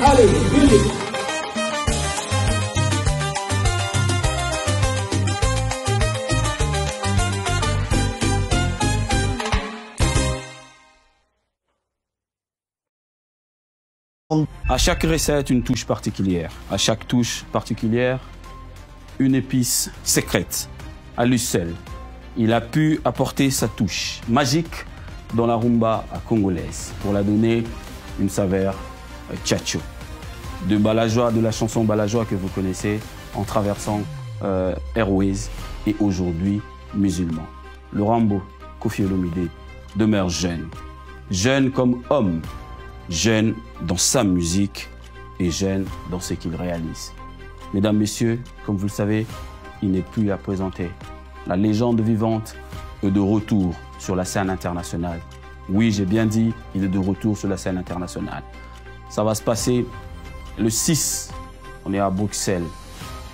Allez, musique. À chaque recette, une touche particulière. À chaque touche particulière, une épice secrète. À lui seul, il a pu apporter sa touche magique dans la rumba congolaise pour la donner une saveur tchatcho. De Balajoa, de la chanson Balajoa que vous connaissez, en traversant Airways et aujourd'hui musulman. Le Rambo, Koffi Olomide, demeure jeune. Jeune comme homme, jeune dans sa musique et jeune dans ce qu'il réalise. Mesdames, Messieurs, comme vous le savez, il n'est plus à présenter. La légende vivante est de retour sur la scène internationale. Oui, j'ai bien dit, il est de retour sur la scène internationale. Ça va se passer le 6, on est à Bruxelles,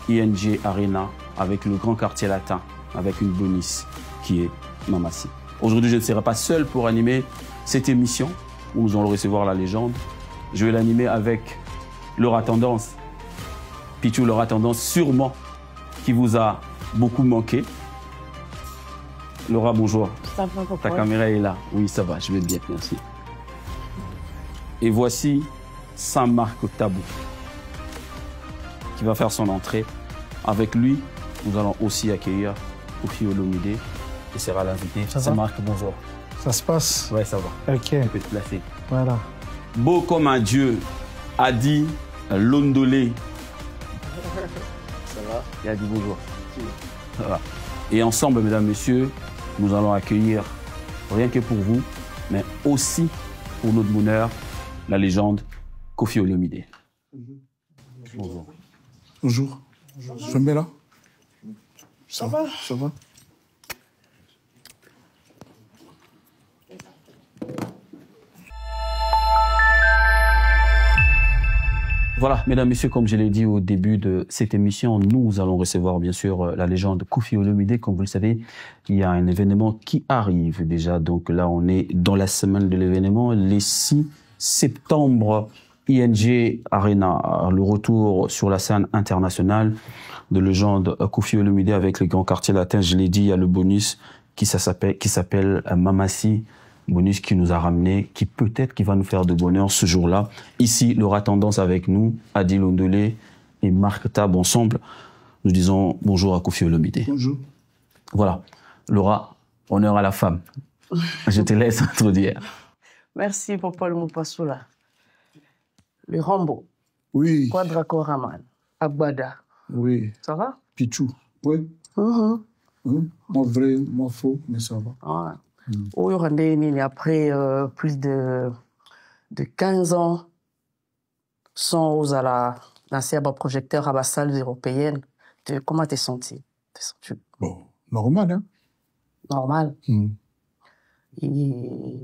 ING Arena, avec le Grand Quartier Latin, avec une bonus qui est Mamassi. Aujourd'hui, je ne serai pas seul pour animer cette émission où nous allons recevoir la légende. Je vais l'animer avec Laura Tendance. Pichou Laura Tendance, sûrement, qui vous a beaucoup manqué. Laura, bonjour. Ça va, ta caméra est là. Oui, ça va, je vais bien, merci. Et voici Saint-Marc Tabou, qui va faire son entrée. Avec lui, nous allons aussi accueillir Koffi Olomide, qui sera l'invité. Saint-Marc, bonjour. Ça se passe? Ouais, ça va. Ok. Tu peux te placer. Voilà. Beau comme un dieu, a dit Londolé. Ça va? Il a dit bonjour. Ça va. Et ensemble, mesdames, messieurs, nous allons accueillir, rien que pour vous, mais aussi pour notre bonheur, la légende Koffi Olomide. Bonjour. Bonjour. Je me mets là? Ça va? Ça va? Voilà, mesdames, messieurs, comme je l'ai dit au début de cette émission, nous allons recevoir bien sûr la légende Koffi Olomide. Comme vous le savez, il y a un événement qui arrive déjà. Donc là, on est dans la semaine de l'événement, les 6 septembre, ING Arena, le retour sur la scène internationale de légende Koffi Olomide avec les grands quartiers latins. Je l'ai dit, il y a le bonus qui s'appelle Mamassi. Bonus qui nous a ramené, qui peut-être qui va nous faire de bonheur ce jour-là. Ici, Laura Tendance avec nous, Adil Ondolé et Marc Tab ensemble. Nous disons bonjour à Koffi Olomide. Bonjour. Voilà. Laura, honneur à la femme. Je te laisse introduire. Merci pour Paul Moupassoula. Le Rambo. Oui. Quadra Koraman. Agbada. Oui. Ça va? Pichou. Oui. Moi vrai, moi faux, mais ça va. Ah. Après plus de 15 ans sans à la projecteur à la salle européenne, comment t'es senti? Bon, normal, hein? Normal. Et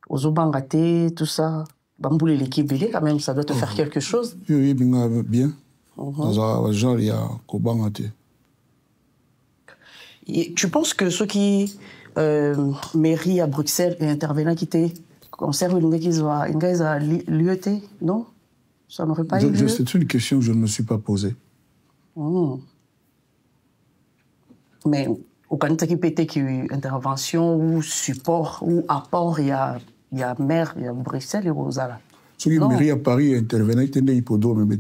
aux Obangate, tout ça, Bamboulé l'équipe, quand même, ça doit te faire quelque chose. Oui, bien. Genre, il y a Kobangate. Tu penses que ceux qui mairie à Bruxelles et intervenants qui étaient conservés l'UET, non? Ça n'aurait pas eu lieu? C'est une question que je ne me suis pas posée. Mais au Canada qui peut être intervention ou support ou apport, il y a maire, il y a Bruxelles et Rosala. Ceux qui mairie à Paris intervenaient, ils étaient hippodromes, mais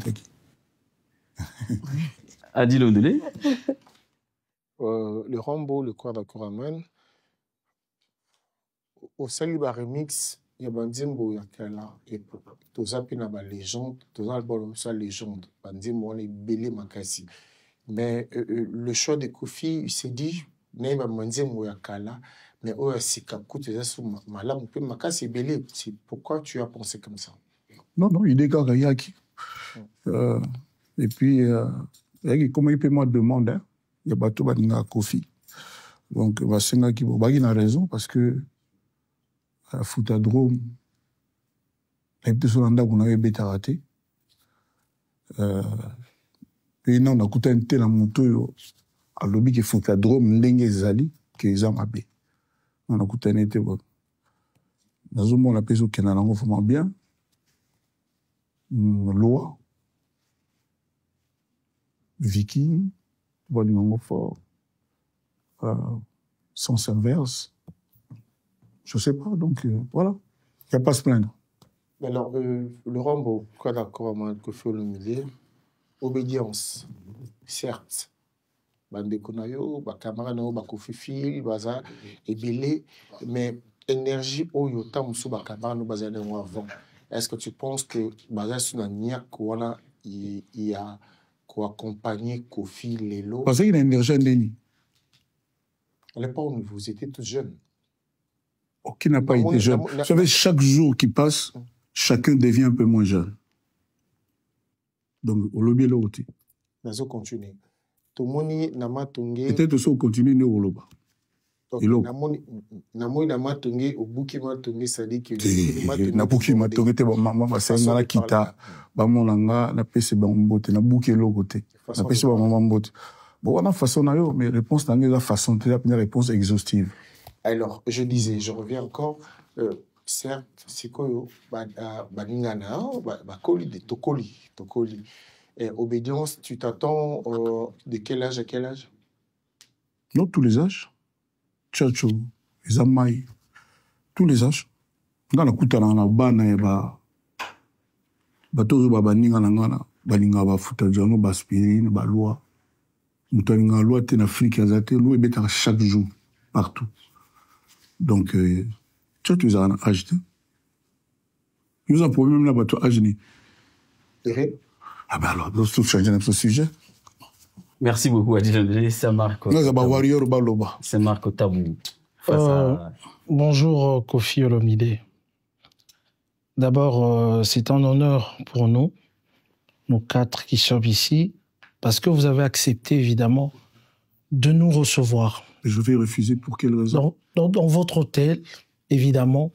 Adil Ondolé. Le Rambo, le Quadra Koraman, au Saliba Remix, il y a Bandimbo Yakala, et tous les la légende, tous les albums la légende, Bandimbo, les belé Makassi. Mais le choix de Koffi, il s'est dit, Naïba Bandimbo Yakala, mais oh, c'est Kakout, c'est ça, Malam, Makassi belé. C'est pourquoi tu as pensé comme ça? Non, il est Gagayaki. Et puis, comment il peut me demander, il y a bateau à Koffi. Donc, il a raison parce que à Foutadrome, il y a des gens qui ont été ratés. Et non, on a écouté un tel moto à l'objet que Foutadrome, l'engue zali, que les gens ont. On a écouté un tel. Dans un monde, la paix au Canada, on vraiment bien. Loi. Viking. On va fort. Sens inverse. Je sais pas, donc voilà. Il n'y a pas à se plaindre. Alors, Laurent, bon, quoi d'accord avec Kofi Olomide? Obédience, certes. Bandeko na yo, ba camarade na yo, ba Kofi Fil, baza ebele, mais énergie oyo ta muso ba camarade no baza na avant. Est-ce que tu penses que baza suna nia koana il y a ko accompagner Kofi Lelo? Parce qu'il a une énergie indénie. À l'époque où vous étiez tous jeunes. Oh, qui n'a pas été jeune. Vous savez, chaque jour qui passe, chacun devient un peu moins jeune. Donc, au lobby, l'autre. Nazo continue. Tomoni namatonge. Peut-être aussi, on continue, nous, au lobby. Namoni namatonge, au bouki matonge, ça dit que. Na bouki matonge, te maman, c'est un la kita. Ba monanga, na pese ba mbote, na bouki l'autre. Na pese ba maman mbote. Bon, on a façon, mais réponse, dans la façon, c'est la première réponse exhaustive. Alors, je disais, je reviens encore, certes, c'est quoi, baningana, bakoli, de tokoli. Obédience, tu t'attends de quel âge à quel âge? Non, tous les âges. Tchatcho, les amaï, tous les âges. Dans la koutana, na bana, bato, baningana, balinga, futa, djano, baspirine, loi. Moutanga, loi, t'es en Afrique, azate, loi, et chaque jour, partout. Donc, tu as un âge. Nous avons un problème là, tu as âge. Ah ben alors, nous sommes changés dans ce sujet. Merci beaucoup, Adjandé. C'est Marco. C'est Marco Tabou. Bonjour, Kofi Olomide. D'abord, c'est un honneur pour nous, nous quatre qui sommes ici, parce que vous avez accepté, évidemment, de nous recevoir. Je vais refuser pour quelle raison? Dans votre hôtel, évidemment,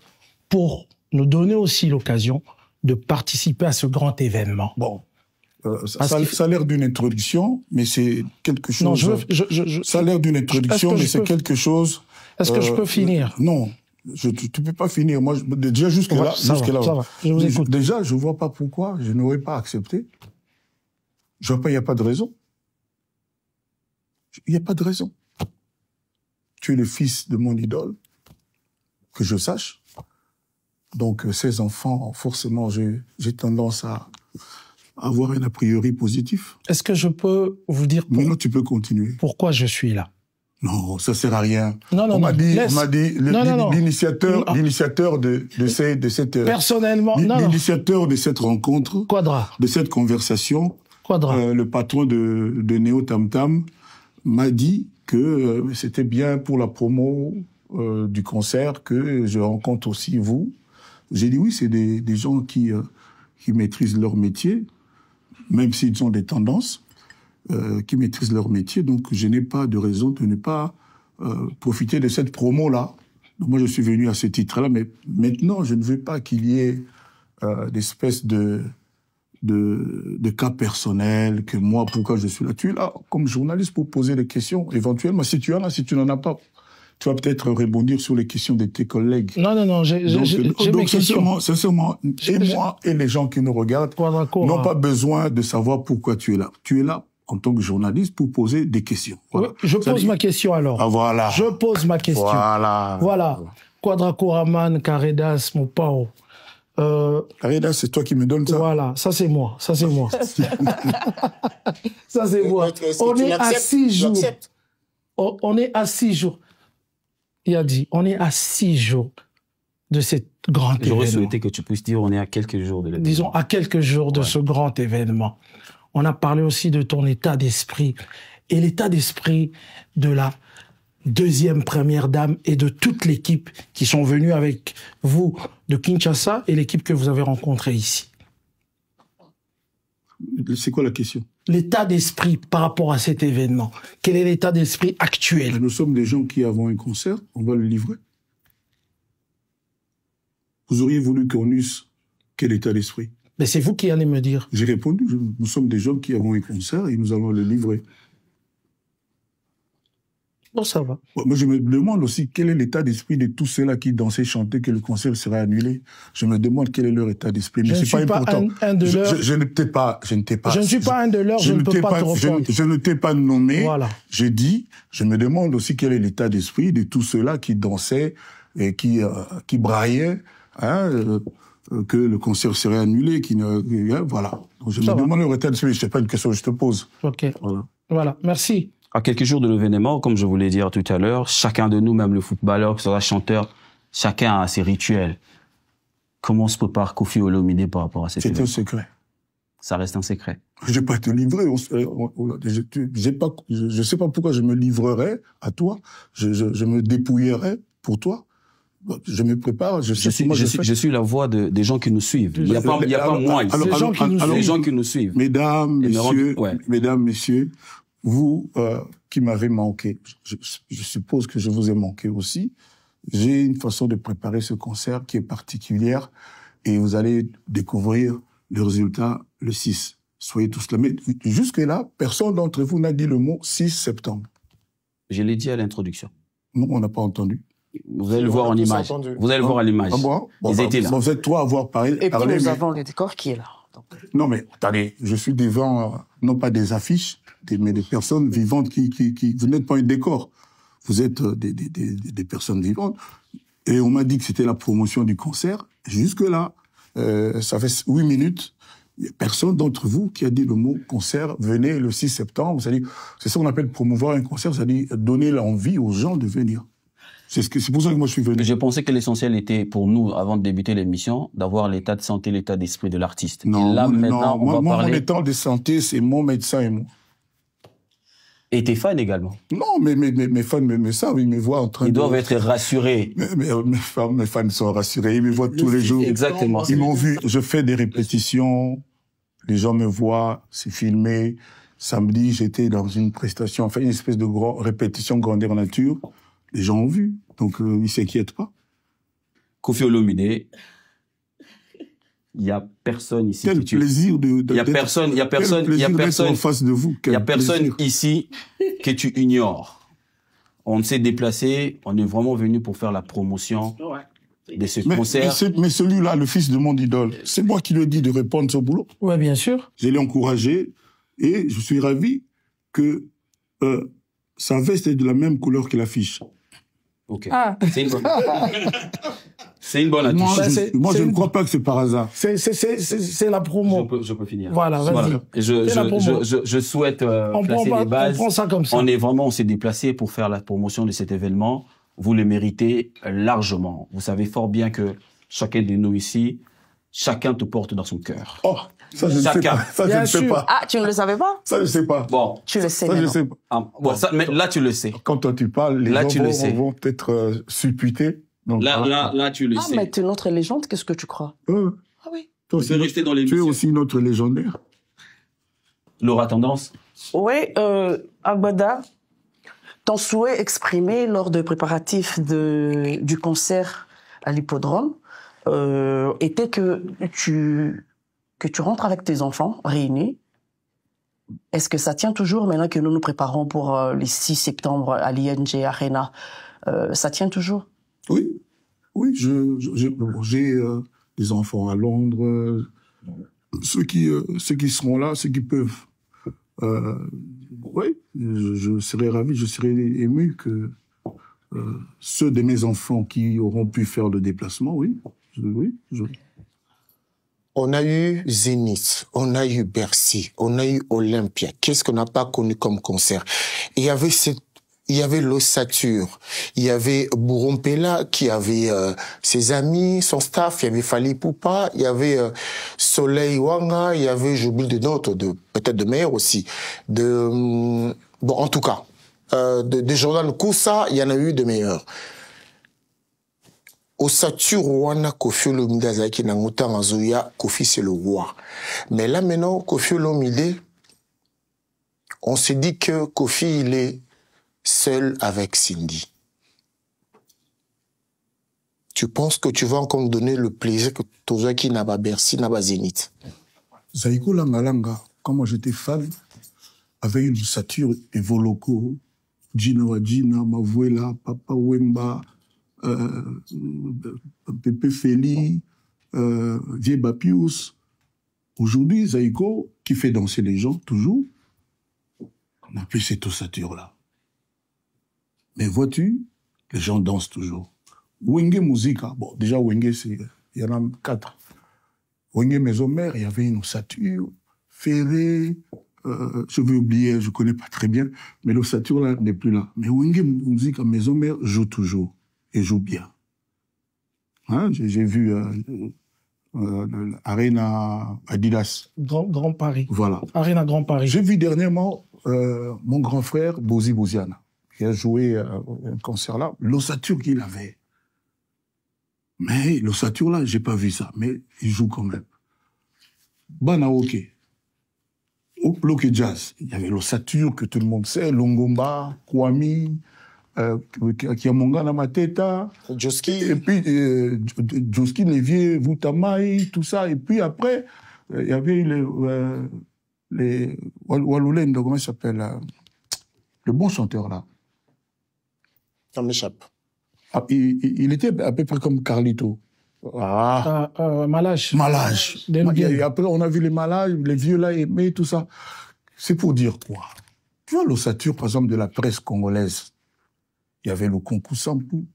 pour nous donner aussi l'occasion de participer à ce grand événement. Bon, ça a l'air d'une introduction, mais c'est quelque chose... Non, ça a l'air d'une introduction, mais c'est quelque chose... Est-ce que je peux finir? Non, tu ne peux pas finir. Moi, déjà jusque-là... Ça va, je vous écoute. Déjà, je ne vois pas pourquoi je n'aurais pas accepté. Je vois pas, il n'y a pas de raison. Il n'y a pas de raison. Tu es le fils de mon idole, que je sache. Donc, ces enfants, forcément, j'ai tendance à avoir un a priori positif. Est-ce que je peux vous dire non, tu peux continuer. Pourquoi je suis là? Non, ça sert à rien. Non, on m'a dit, l'initiateur de cette... Personnellement, l'initiateur de cette rencontre, Quadra, de cette conversation, Quadra, le patron de Néo Tam Tam m'a dit que c'était bien pour la promo du concert que je rencontre aussi vous. J'ai dit oui, c'est des gens qui maîtrisent leur métier, même s'ils ont des tendances, qui maîtrisent leur métier. Donc je n'ai pas de raison de ne pas profiter de cette promo-là. Donc, moi, je suis venu à ce titre-là, mais maintenant, je ne veux pas qu'il y ait d'espèces de cas personnels, que moi, pourquoi je suis là. Tu es là comme journaliste pour poser des questions, éventuellement. Si tu en as, si tu n'en as pas, tu vas peut-être rebondir sur les questions de tes collègues. Non, j'ai mes questions. Sincèrement, et moi et les gens qui nous regardent n'ont pas besoin de savoir pourquoi tu es là. Tu es là en tant que journaliste pour poser des questions. Voilà. Oui, je pose ma question alors. Ah, voilà. Je pose ma question. Voilà. Quadra Koraman, Karedas, Mopao. Karedas, c'est toi qui me donnes ça. Voilà, ça c'est moi. Ça c'est moi. Ça c'est moi. On est à 6 jours. On est à 6 jours. Il a dit, on est à 6 jours de cette grande événement. J'aurais souhaité que tu puisses dire on est à quelques jours de l'événement. Disons, à quelques jours de ce grand événement. On a parlé aussi de ton état d'esprit et l'état d'esprit de la deuxième première dame et de toute l'équipe qui sont venus avec vous de Kinshasa et l'équipe que vous avez rencontrée ici. C'est quoi la question? L'état d'esprit par rapport à cet événement. Quel est l'état d'esprit actuel? Nous sommes des gens qui avons un concert, on va le livrer. Vous auriez voulu qu'on eusse quel état d'esprit? Mais c'est vous qui allez me dire. J'ai répondu, nous sommes des gens qui avons un concert et nous allons le livrer. Bon, ça va. Moi, je me demande aussi quel est l'état d'esprit de tous ceux-là qui dansaient, chantaient que le concert serait annulé. Je me demande quel est leur état d'esprit. Mais c'est pas important. Je n'étais pas, je ne suis pas un de leurs, je ne peux pas te reprendre. Je ne t'ai pas nommé. Voilà. J'ai dit, je me demande aussi quel est l'état d'esprit de tous ceux-là qui dansaient et qui braillaient, hein, que le concert serait annulé, voilà. Donc, je me demande leur état d'esprit. C'est pas une question que je te pose. Ok. Voilà. Merci. À quelques jours de l'événement, comme je voulais dire tout à l'heure, chacun de nous, même le footballeur, que ce soit chanteur, chacun a ses rituels. Comment se prépare Koffi Olomide par rapport à cet événement? C'est un secret. Ça reste un secret. Je vais pas te livrer. Je sais pas pourquoi je me livrerais à toi. Je me dépouillerais pour toi. Je me prépare. Je suis la voix des gens qui nous suivent. Il n'y a pas moi ici. Les gens qui nous suivent. Mesdames, messieurs, vous qui m'avez manqué, je suppose que je vous ai manqué aussi. J'ai une façon de préparer ce concert qui est particulière et vous allez découvrir le résultat le 6. Soyez tous là. Mais jusque-là, personne d'entre vous n'a dit le mot 6 septembre. Je l'ai dit à l'introduction. Non, on n'a pas entendu. Vous allez le voir en image. Vous allez le voir à l'image. Ils étaient là. Vous êtes toi à avoir parlé. Et puis nous avons le décor qui est là. Donc. Non, mais attendez, je suis devant, non pas des affiches, mais des personnes vivantes qui vous n'êtes pas un décor. Vous êtes des personnes vivantes. Et on m'a dit que c'était la promotion du concert. Jusque-là, ça fait 8 minutes. Il n'y a personne d'entre vous qui a dit le mot concert. Venez le 6 septembre. C'est ça qu'on appelle promouvoir un concert. C'est-à-dire donner l'envie aux gens de venir. C'est pour ça que moi je suis venu. Je pensais que l'essentiel était pour nous, avant de débuter l'émission, d'avoir l'état de santé, l'état d'esprit de l'artiste. Non, et là, maintenant, on va parler... Mon état de santé, c'est mon médecin et moi. Et tes fans également. Non, mais mes fans me savent, ils me voient en train Ils doivent être rassurés. Mes fans sont rassurés, ils me voient tous les jours. Exactement. Ils m'ont vu, je fais des répétitions, les gens me voient, c'est filmé. Samedi, j'étais dans une prestation, enfin une espèce de répétition grandeur nature. Les gens ont vu, donc ils s'inquiètent pas. Koffi Olomide, il y a personne ici. Quel plaisir de il y a personne en face de vous. Il y a personne ici que tu ignores. On s'est déplacé, on est vraiment venu pour faire la promotion de ce concert. Mais celui-là, le fils de mon idole, c'est moi qui lui ai dit de répondre au boulot. Ouais, bien sûr. Je l'ai encouragé et je suis ravi que sa veste est de la même couleur que l'affiche. Ok. Ah. C'est une bonne attitude. Moi, je ne crois pas que c'est par hasard. C'est la promo. Je peux finir. Voilà, vas-y. Voilà. Je souhaite placer les bases. On prend ça comme ça. On s'est déplacé pour faire la promotion de cet événement. Vous le méritez largement. Vous savez fort bien que chacun de nous ici, chacun te porte dans son cœur. Oh, ça je ne sais pas. Ça je ne sais pas. Ah, tu ne le savais pas? Ça je ne sais pas. Bon. Tu le sais. Ça je ne sais pas. Ah, bon, ça, mais là tu le sais. Quand toi tu parles, les gens vont peut-être supputer. Donc, là tu le sais. Ah, mais tu es notre légende, qu'est-ce que tu crois? Ah oui. Toi aussi, rester dans l'émission. Tu es aussi notre légendaire. Laura Tendance. Oui, Agbada, ton souhait exprimé lors des préparatifs du concert à l'hippodrome était que tu rentres avec tes enfants réunis. Est-ce que ça tient toujours maintenant que nous nous préparons pour les 6 septembre à l'ING Arena? Ça tient toujours? Oui, j'ai des enfants à Londres. Ceux qui seront là, ceux qui peuvent. Oui, je serais ravi, je serais ému que ceux de mes enfants qui auront pu faire le déplacement, oui. On a eu Zénith, on a eu Bercy, on a eu Olympia. Qu'est-ce qu'on n'a pas connu comme concert? Il y avait l'ossature, il y avait Bourrompela qui avait ses amis, son staff, il y avait Fali Poupa, il y avait Soleil Wanga, il y avait, j'oublie de d'autres, peut-être de meilleurs aussi, bon, en tout cas, de Jordan Koussa, il y en a eu de meilleurs. Ossature wana Koffi Olomide azaki na ngota mazoya, Koffi c'est le roi. Mais là maintenant, Koffi Olomide, on s'est dit que Koffi il est seul avec Cindy. Tu penses que tu vas encore me donner le plaisir que Tozaki n'a pas Bercy, n'a pas Zénith? Zaiko Langalanga, quand moi j'étais fan, avait une ossature Evoloko Gina Wajina, Mavuela, Papa Wemba, Pepe Feli, Vieba Pius. Aujourd'hui, Zaïko, qui fait danser les gens, toujours, on n'a plus cette ossature-là. Mais vois-tu, les gens dansent toujours. Wenge Musica, bon, déjà Wenge, il y en a 4. Wenge Maison Mère, il y avait une ossature, Ferré, je vais oublier, je connais pas très bien, mais l'ossature là n'est plus là. Mais Wenge Musica Maison Mère joue toujours, et joue bien. Hein, j'ai vu Arena Adidas. Grand Paris. Voilà. Arena Grand Paris. J'ai vu dernièrement mon grand frère, Bozi Boziana, qui a joué un concert là, l'ossature qu'il avait. Mais l'ossature là, j'ai pas vu ça, mais il joue quand même. Banaoke. Loke Jazz, il y avait l'ossature que tout le monde sait, Longomba, Kwami, Kiamongana Mateta, Joski. et puis Joski, Lévier, Voutamai, tout ça. Et puis après, il y avait les Waloulen, comment il s'appelle, le bon chanteur là. Ça m'échappe. Ah, il était à peu près comme Carlito. Malage. Malage. Et après, on a vu les malages, les vieux là, aimés, tout ça. C'est pour dire quoi? Tu vois l'ossature, par exemple, de la presse congolaise. Il y avait le Konku Sampou,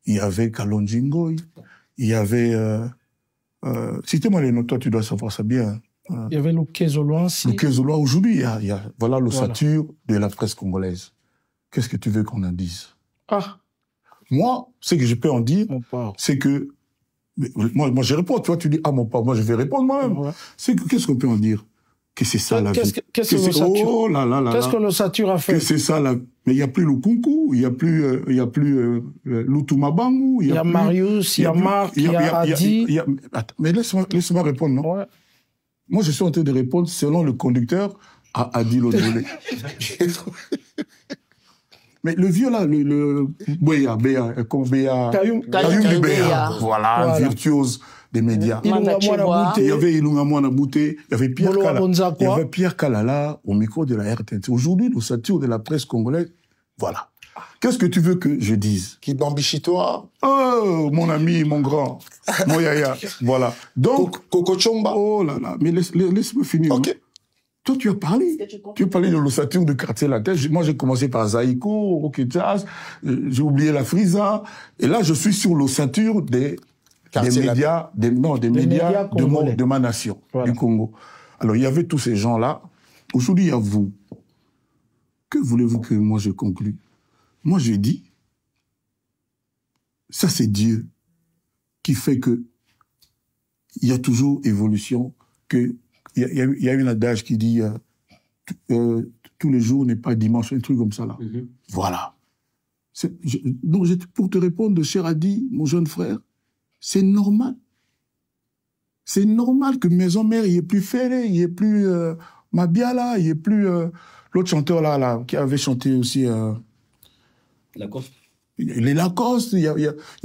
il y avait Kalonjingoy, il y avait... citez-moi les noms, toi tu dois savoir ça bien. Il y avait le Kézoloansi. Le Kézoloa, aujourd'hui, il y a voilà l'ossature de la presse congolaise. Qu'est-ce que tu veux qu'on en dise? Ah. Moi, ce que je peux en dire, c'est que... Moi, je réponds. Toi, tu dis, ah, mon père, moi, je vais répondre moi-même. Ouais. Qu'est-ce qu'on peut en dire? Que c'est ça, la vie. Qu'est-ce que l'ossature oh, là, là, là, qu'est-ce que l'ossature a fait? Que c'est ça, la... Mais il n'y a plus le Kunku, il n'y a plus, l'Utumabangu, il y a Marius, il y a Marc, il y a Adi. Mais laisse-moi répondre, non? Ouais. Moi, je suis en train de répondre selon le conducteur à Adi Lodolé. Mais le vieux là, le Béa, Kayum Béa, voilà, virtuose des médias. Il y avait Ilungamouana Bouté, il y avait Pierre Kalala au micro de la RTNC. Aujourd'hui, l'ossature de la presse congolaise, voilà. Qu'est-ce que tu veux que je dise? Qui bambichitoa? Oh, mon ami, mon grand, mon yaya, voilà. Donc, Coco Chomba. Oh là là, mais laisse-moi finir. Ok. Hein. Toi, tu as parlé de l'ossature de quartier latin. Moi, j'ai commencé par Zaïko, Rock Jazz, j'ai oublié la Frisa, et là, je suis sur l'ossature des médias, des médias de ma nation, voilà. Du Congo. Alors, il y avait tous ces gens-là. Aujourd'hui, il y a vous. Que voulez-vous que moi je conclue? Moi, je dis, ça c'est Dieu qui fait que il y a toujours évolution, que il y a une adage qui dit tous les jours n'est pas dimanche, un truc comme ça là. Mm-hmm. Voilà. Donc pour te répondre, cher Adi, mon jeune frère, c'est normal. C'est normal que Maison Mère, il n'y ait plus Ferré, il n'y ait plus Mabiala, il n'y ait plus l'autre chanteur là qui avait chanté aussi. Lacoste. Les Lacoste,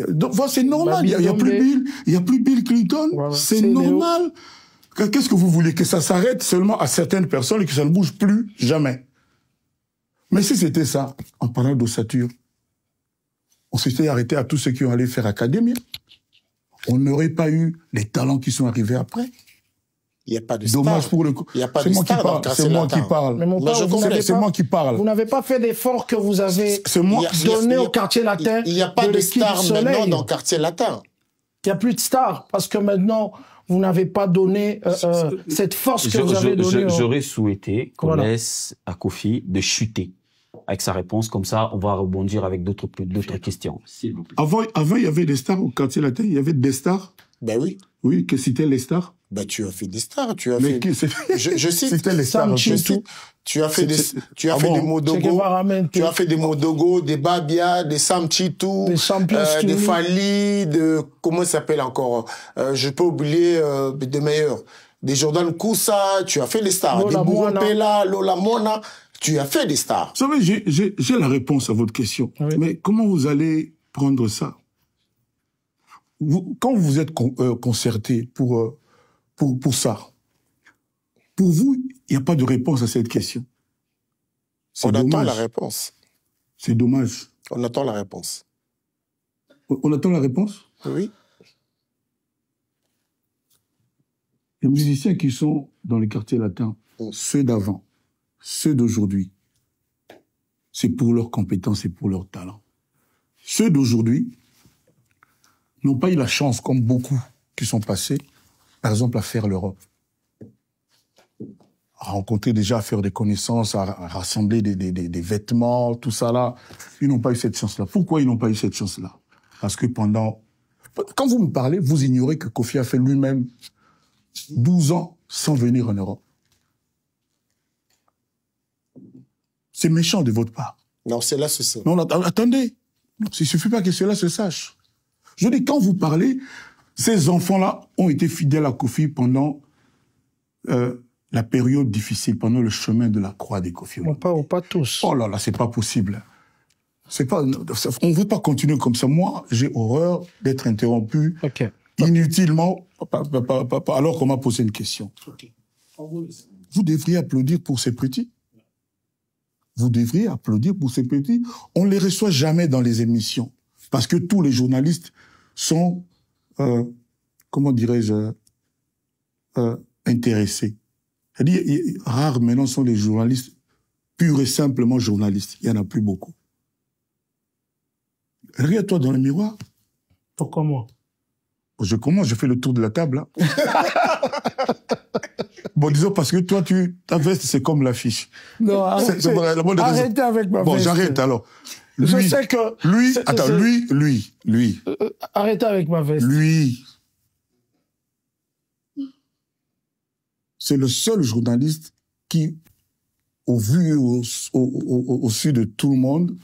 donc c'est normal. Il y a plus Bill Clinton. Ouais, c'est normal. Qu'est-ce que vous voulez? Que ça s'arrête seulement à certaines personnes et que ça ne bouge plus jamais. Mais si c'était ça, en parlant d'ossature, on s'était arrêté à tous ceux qui ont allé faire académie. On n'aurait pas eu les talents qui sont arrivés après. Il n'y a pas de star. Dommage pour le coup. Il n'y a pas de star. C'est moi qui parle. Mais mon père, c'est moi qui parle. Vous n'avez pas fait d'efforts que vous avez donné au quartier latin. Il n'y a pas de star maintenant dans le quartier latin. Il n'y a plus de stars parce que maintenant, vous n'avez pas donné cette force que vous avez donnée. J'aurais souhaité qu'on laisse à Kofi de chuter avec sa réponse. Comme ça, on va rebondir avec d'autres questions. Avant, il y avait des stars au quartier latin. Il y avait des stars. Ben oui. Oui, que c'était les stars. Ben tu as fait des stars. Tu as fait. Je cite. C'était les stars. Tu as fait des. Tu as fait des Modogo. Tu as fait des Modogo, des Babia, des Sam Chitou, des Fali, de comment ça s'appelle encore. Je peux oublier des meilleurs. Des Jordan Koussa. Tu as fait des stars. Des Bourpela, Lola Mona. Tu as fait des stars. Vous savez, j'ai la réponse à votre question. Oui. Mais comment vous allez prendre ça? Quand vous êtes concerté pour ça, pour vous, il n'y a pas de réponse à cette question. On attend la réponse. C'est dommage. On attend la réponse. On attend la réponse? Oui. Les musiciens qui sont dans les quartiers latins, ceux d'avant, ceux d'aujourd'hui, c'est pour leurs compétences et pour leur talent. Ceux d'aujourd'hui n'ont pas eu la chance, comme beaucoup qui sont passés, par exemple, à faire l'Europe. À rencontrer déjà, à faire des connaissances, à rassembler des vêtements, tout ça là. Ils n'ont pas eu cette chance-là. Pourquoi ils n'ont pas eu cette chance-là? Parce que quand vous me parlez, vous ignorez que Kofi a fait lui-même 12 ans sans venir en Europe. C'est méchant de votre part. Non, cela se sait. Non, attendez. Il ne suffit pas que cela se sache. Je dis, quand vous parlez, ces enfants-là ont été fidèles à Kofi pendant la période difficile, pendant le chemin de la croix des Kofi. Pas tous. Oh là là, c'est pas possible. On ne veut pas continuer comme ça. Moi, j'ai horreur d'être interrompu inutilement, alors qu'on m'a posé une question. Vous devriez applaudir pour ces petits. Vous devriez applaudir pour ces petits. On ne les reçoit jamais dans les émissions. Parce que tous les journalistes sont, comment dirais-je, intéressés. C'est-à-dire, rares maintenant sont les journalistes, purs et simplement journalistes. Il n'y en a plus beaucoup. Regarde-toi dans le miroir. Pourquoi moi? Je fais le tour de la table, là. Bon, disons, parce que toi, ta veste, c'est comme l'affiche. Non, arrêtez avec ma veste. Bon, j'arrête, alors. Je sais que... Lui. Arrêtez avec ma veste. Lui. C'est le seul journaliste qui, au vu et au su de tout le monde,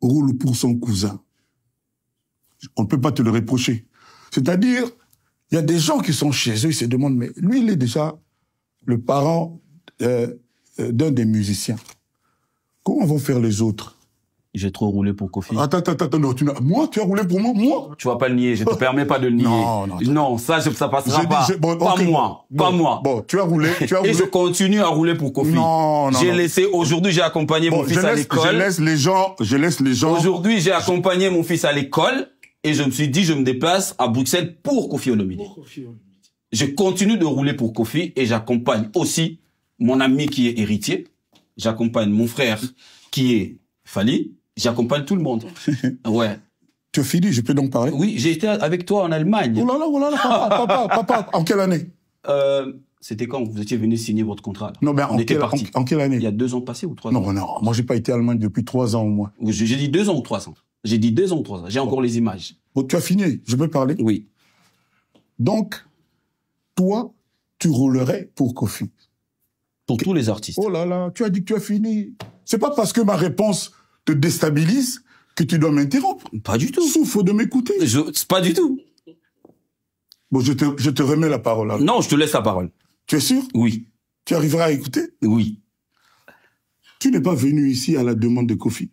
roule pour son cousin. On ne peut pas te le reprocher. C'est-à-dire, il y a des gens qui sont chez eux, ils se demandent, mais lui, il est déjà le parent d'un des musiciens. Comment vont faire les autres? J'ai trop roulé pour Kofi. Attends, non, tu as roulé pour moi? Tu vas pas le nier, je te permets pas de le nier. Non, ça passera pas. Pas moi. Bon, tu as roulé. Et je continue à rouler pour Kofi. Aujourd'hui, j'ai accompagné mon fils à l'école. Je laisse les gens. Aujourd'hui, j'ai accompagné mon fils à l'école et je me suis dit, je me déplace à Bruxelles pour Kofi Olomide. Je continue de rouler pour Kofi et j'accompagne aussi mon ami qui est héritier. J'accompagne mon frère qui est Fali. J'accompagne tout le monde. Ouais. Tu as fini, je peux donc parler? Oui, j'ai été avec toi en Allemagne. Oh là là, papa, en quelle année? C'était quand vous étiez venu signer votre contrat là? Non, mais en quelle année? Il y a 2 ans passés ou 3 ans? Non, moi j'ai pas été en Allemagne depuis 3 ans au moins. J'ai dit 2 ans ou 3 ans. J'ai dit 2 ans ou 3 ans. J'ai encore les images. Bon, tu as fini, je peux parler? Oui. Donc, toi, tu roulerais pour Kofi? Pour tous les artistes. Oh là là, tu as dit que tu as fini. C'est pas parce que ma réponse te déstabilise que tu dois m'interrompre. Pas du tout. Souffre de m'écouter. Pas du tout. Bon, je te remets la parole. Alors. Non, je te laisse la parole. Tu es sûr? Oui. Tu arriveras à écouter? Oui. Tu n'es pas venu ici à la demande de Kofi.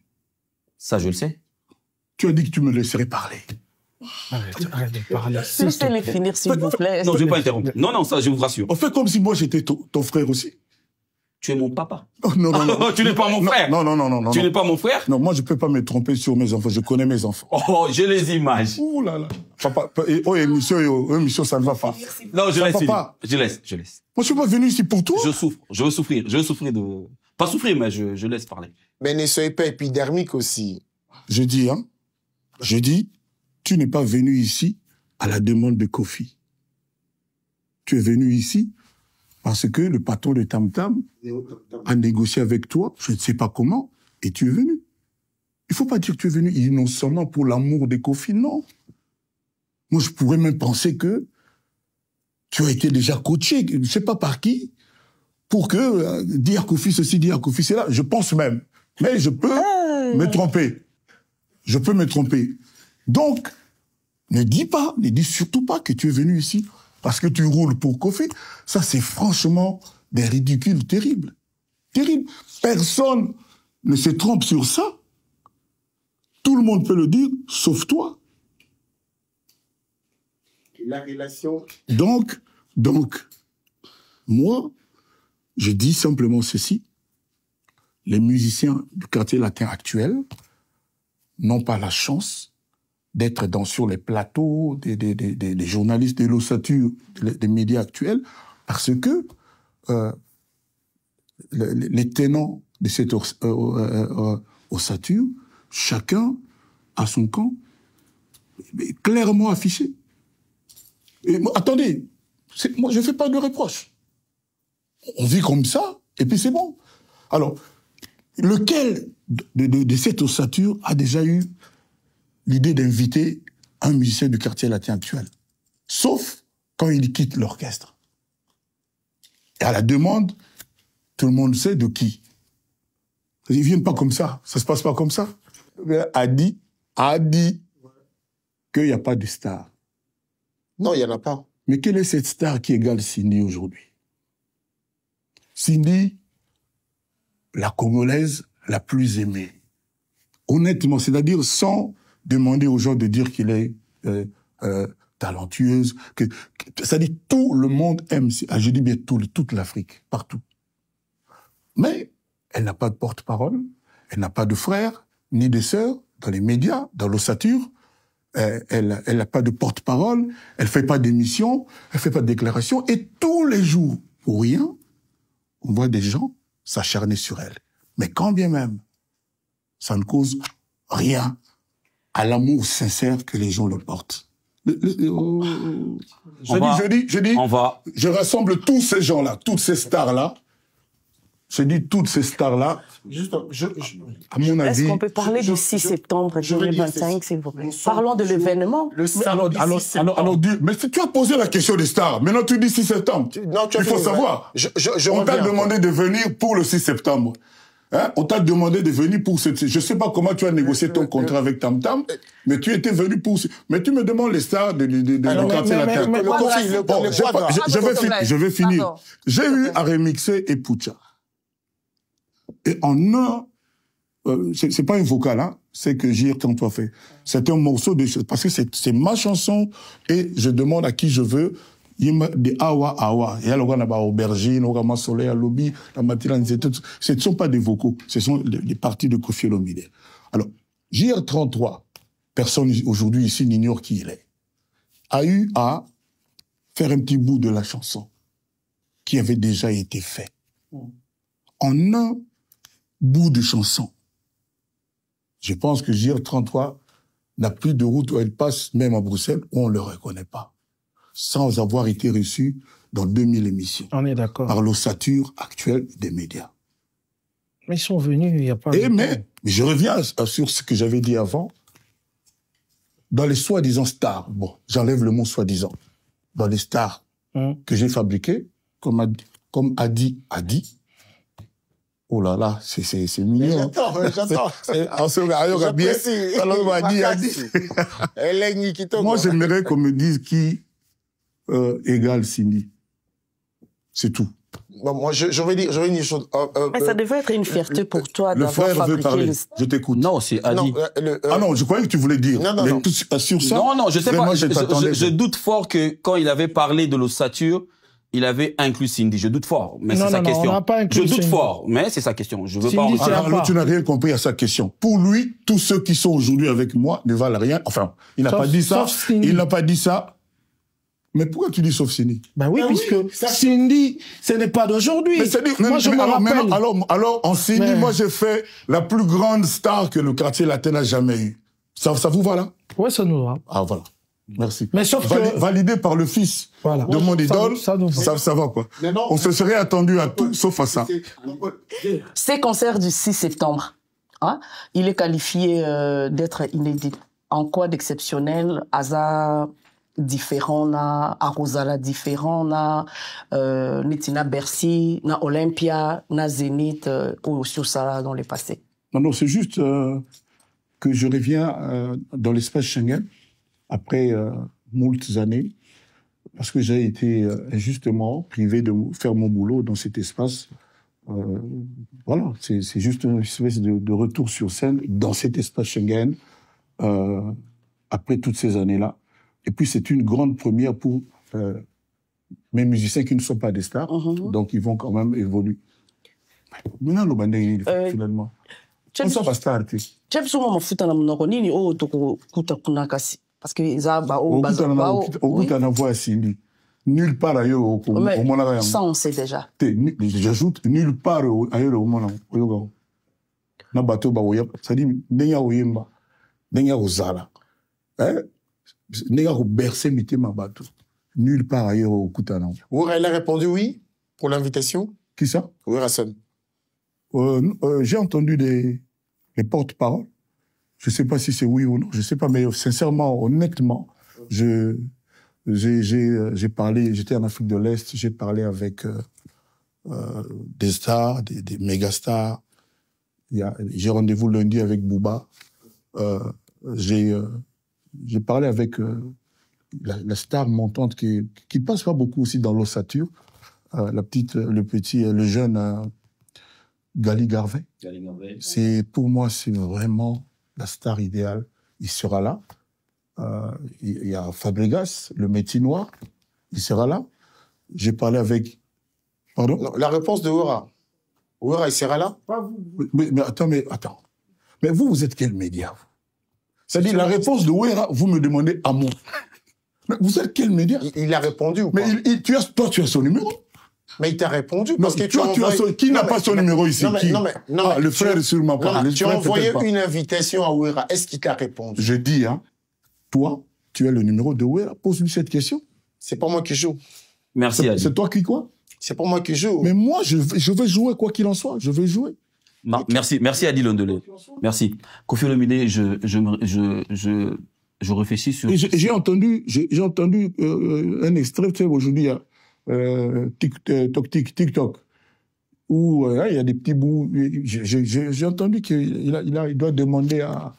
Ça, je le sais. Tu as dit que tu me laisserais parler. Arrête de parler. Laissez-les finir, s'il vous plaît. Non, je ne vais pas interrompre. Non, ça, je vous rassure. On fait comme si moi, j'étais ton frère aussi. Tu es mon papa. Oh, non. Tu n'es pas mon frère. Non. Tu n'es pas mon frère? Non, moi, je peux pas me tromper sur mes enfants. Je connais mes enfants. Oh, j'ai les images. Ouh là là. Papa, émission, ça ne va pas. Non, je laisse. Papa. Je laisse. Moi, je suis pas venu ici pour toi. Je souffre. Je veux souffrir de... Pas souffrir, mais je laisse parler. Mais ne soyez pas épidermique aussi. Je dis, tu n'es pas venu ici à la demande de Kofi. Tu es venu ici parce que le patron de Tam Tam a négocié avec toi, je ne sais pas comment, et tu es venu. Il faut pas dire que tu es venu innocemment pour l'amour de Kofi, non. Moi, je pourrais même penser que tu as été déjà coaché, je ne sais pas par qui, pour que dire Kofi ceci, dire Kofi cela. Je pense même. Mais je peux me tromper. Je peux me tromper. Donc, ne dis surtout pas que tu es venu ici parce que tu roules pour Kofi. Ça, c'est franchement des ridicules terribles. Terribles. Personne ne se trompe sur ça. Tout le monde peut le dire, sauf toi. La relation... Donc, moi, je dis simplement ceci. les musiciens du quartier latin actuel n'ont pas la chance d'être sur les plateaux des journalistes, des l'ossature, des médias actuels, parce que les tenants de cette ossature, chacun a son camp clairement affiché. Et moi, attendez, moi je ne fais pas de reproches. On vit comme ça, et puis c'est bon. Alors, lequel de cette ossature a déjà eu l'idée d'inviter un musicien du quartier latin actuel? Sauf quand il quitte l'orchestre. Et à la demande, tout le monde sait de qui. Ils ne viennent pas comme ça, ça ne se passe pas comme ça. A dit qu'il n'y a pas de star. Non, il n'y en a pas. Mais quelle est cette star qui égale Cindy aujourd'hui? Cindy, la Congolaise la plus aimée. Honnêtement, c'est-à-dire sans demander aux gens de dire qu'il est talentueuse. C'est-à-dire tout le monde aime, je dis bien toute l'Afrique, partout. Mais elle n'a pas de porte-parole, elle n'a pas de frères, ni de sœurs, dans les médias, dans l'ossature. Elle n'a pas de porte-parole, elle ne fait pas d'émissions, elle ne fait pas de déclarations. Et tous les jours, pour rien, on voit des gens s'acharner sur elle. Mais quand bien même, ça ne cause rien à l'amour sincère que les gens le portent. Je rassemble tous ces gens-là, toutes ces stars-là. Je dis toutes ces stars-là. À mon avis. Est-ce qu'on peut parler du 6 septembre 2025, s'il vous plaît? Parlons de l'événement. Mais tu as posé la question des stars. Maintenant, tu dis 6 septembre. Non, il faut savoir. On t'a demandé de venir pour le 6 septembre. Hein? On t'a demandé de venir pour ce... Je sais pas comment tu as négocié ton contrat avec Tam Tam, mais tu étais venu pour... Mais tu me demandes les stars de quartier latin. Je vais finir. J'ai eu à remixer Epucha. Et en un... c'est pas un vocal, hein, c'est que j'ai toi fait. C'est un morceau de... Parce que c'est ma chanson et je demande à qui je veux... des awa awa. Et alors, on a aubergine, on a soleil à lobby, la matinée, ce ne sont pas des vocaux, ce sont des parties de Koffi Olomide. Alors, JR33, personne aujourd'hui ici n'ignore qui il est, a eu à faire un petit bout de la chanson qui avait déjà été fait. En un bout de chanson. Je pense que JR33 n'a plus de route où elle passe, même à Bruxelles, où on ne le reconnaît pas, sans avoir été reçu dans 2000 émissions. On est d'accord. Par l'ossature actuelle des médias. Mais ils sont venus, il n'y a pas... Mais je reviens sur ce que j'avais dit avant. Dans les soi-disant stars, bon, j'enlève le mot soi-disant, dans les stars que j'ai fabriquées, comme a dit, oh là là, c'est mignon. J'attends. Moi, j'aimerais qu'on me dise qui égale Cindy. C'est tout. Bon, moi, je vais dire une chose. Mais ça devait être une fierté pour toi d'avoir fabriqué... Le frère veut parler. Je t'écoute. Non, c'est Adi. Ah non, je croyais que tu voulais dire. Non. Sur ça. Non, je sais pas. Je doute fort que quand il avait parlé de l'ossature, il avait inclus Cindy. Je doute fort, mais c'est sa question. On n'a pas inclus je doute Cindy. Fort, mais c'est sa question. Je veux Cindy, pas. Alors, tu n'as rien compris à sa question. Pour lui, tous ceux qui sont aujourd'hui avec moi ne valent rien. Enfin, il n'a pas dit ça. Il n'a pas dit ça. Mais pourquoi tu dis sauf Cindy? Ben oui, puisque Cindy, ce n'est pas d'aujourd'hui. Moi, je me rappelle. Alors, en Cindy, moi, j'ai fait la plus grande star que le quartier latin n'a jamais eu. Ça vous va là? Oui, ça nous va. Ah, voilà. Merci. Mais sauf que... Validé par le fils de mon idole, ça va quoi. On se serait attendu à tout, sauf à ça. Ces concerts du 6 septembre, hein, il est qualifié d'être inédit. En quoi d'exceptionnel? Hasard différent, na Arosala différent, na Netina Bercy, na Olympia, na Zénith, ou sur ça dans le passé. Non, c'est juste que je reviens dans l'espace Schengen après moultes années, parce que j'ai été justement privé de faire mon boulot dans cet espace. Voilà, c'est juste une espèce de retour sur scène dans cet espace Schengen après toutes ces années-là. Et puis c'est une grande première pour mes musiciens qui ne sont pas des stars, donc ils vont quand même évoluer. Maintenant, le bandé, finalement. On s'en va starter. Tu sais, on m'a foutu dans mon nini oh toko kuta kunakasi parce que ils ba oh voix nulle part ailleurs au monde. Ça on sait déjà. J'ajoute nulle part ailleurs au monde. Na bateau ba oya, ça dit ndenya oyemba, ndenya ozala. Ndenya ko bercer mitema bateau. Nulle part ailleurs au Koutana. Elle a répondu oui pour l'invitation. Qui ça? Oui, Hassan. J'ai entendu les porte-paroles. Je ne sais pas si c'est oui ou non, je ne sais pas, mais sincèrement, honnêtement, j'ai parlé, j'étais en Afrique de l'Est, j'ai parlé avec des stars, des méga stars. J'ai rendez-vous lundi avec Booba. J'ai parlé avec la star montante qui passe pas beaucoup aussi dans l'ossature, le jeune Gali Garvey. Pour moi, c'est vraiment la star idéale. Il sera là. Il y a Fabregas, le métier noir. Il sera là. J'ai parlé avec... Pardon? Non, la réponse de Ouera. Ouera, il sera là? Mais attends. Mais vous êtes quel média? C'est-à-dire, la réponse de Ouera, vous me demandez à moi. Mais vous êtes quel média? Il a répondu ou pas? Mais toi, tu as son numéro? Mais il t'a répondu parce que tu as envoyé... Qui n'a pas son numéro ici? Le frère sûrement pas. Tu as envoyé une invitation à Ouera. Est-ce qu'il t'a répondu? Je dis, toi, tu as le numéro de Ouera. Pose-lui cette question. C'est pas moi qui joue. Merci, Adi. C'est toi qui quoi? C'est pas moi qui joue. Mais moi, je vais jouer quoi qu'il en soit. Je vais jouer. Merci Adi Londele. Merci. Koffi Olomide, je réfléchis sur... J'ai entendu un extrait, tu sais, aujourd'hui, TikTok, où il y a des petits bouts. J'ai entendu qu'il doit demander à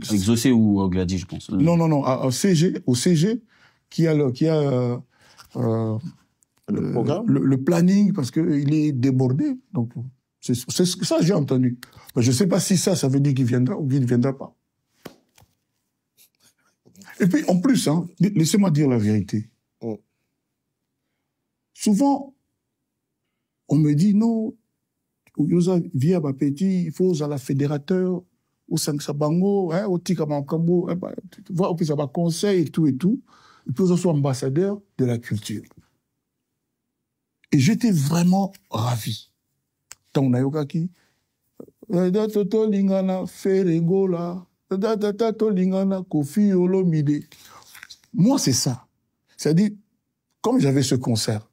exaucer ou à Gladi, je pense. Non, au CG, qui a le planning, parce qu'il est débordé. Donc, c'est ça que j'ai entendu. Mais je ne sais pas si ça veut dire qu'il viendra ou qu'il ne viendra pas. Et puis, en plus, laissez-moi dire la vérité. Souvent, on me dit, non, via Bapeti, il faut à la fédérateur, au Sanksabango, au Tikamakambo, voir au ça conseil et tout. Et puis, on soit ambassadeur de la culture. Et j'étais vraiment ravi. Tant on a eu Koffi Olomide. Moi, c'est ça. C'est-à-dire, comme j'avais ce concert,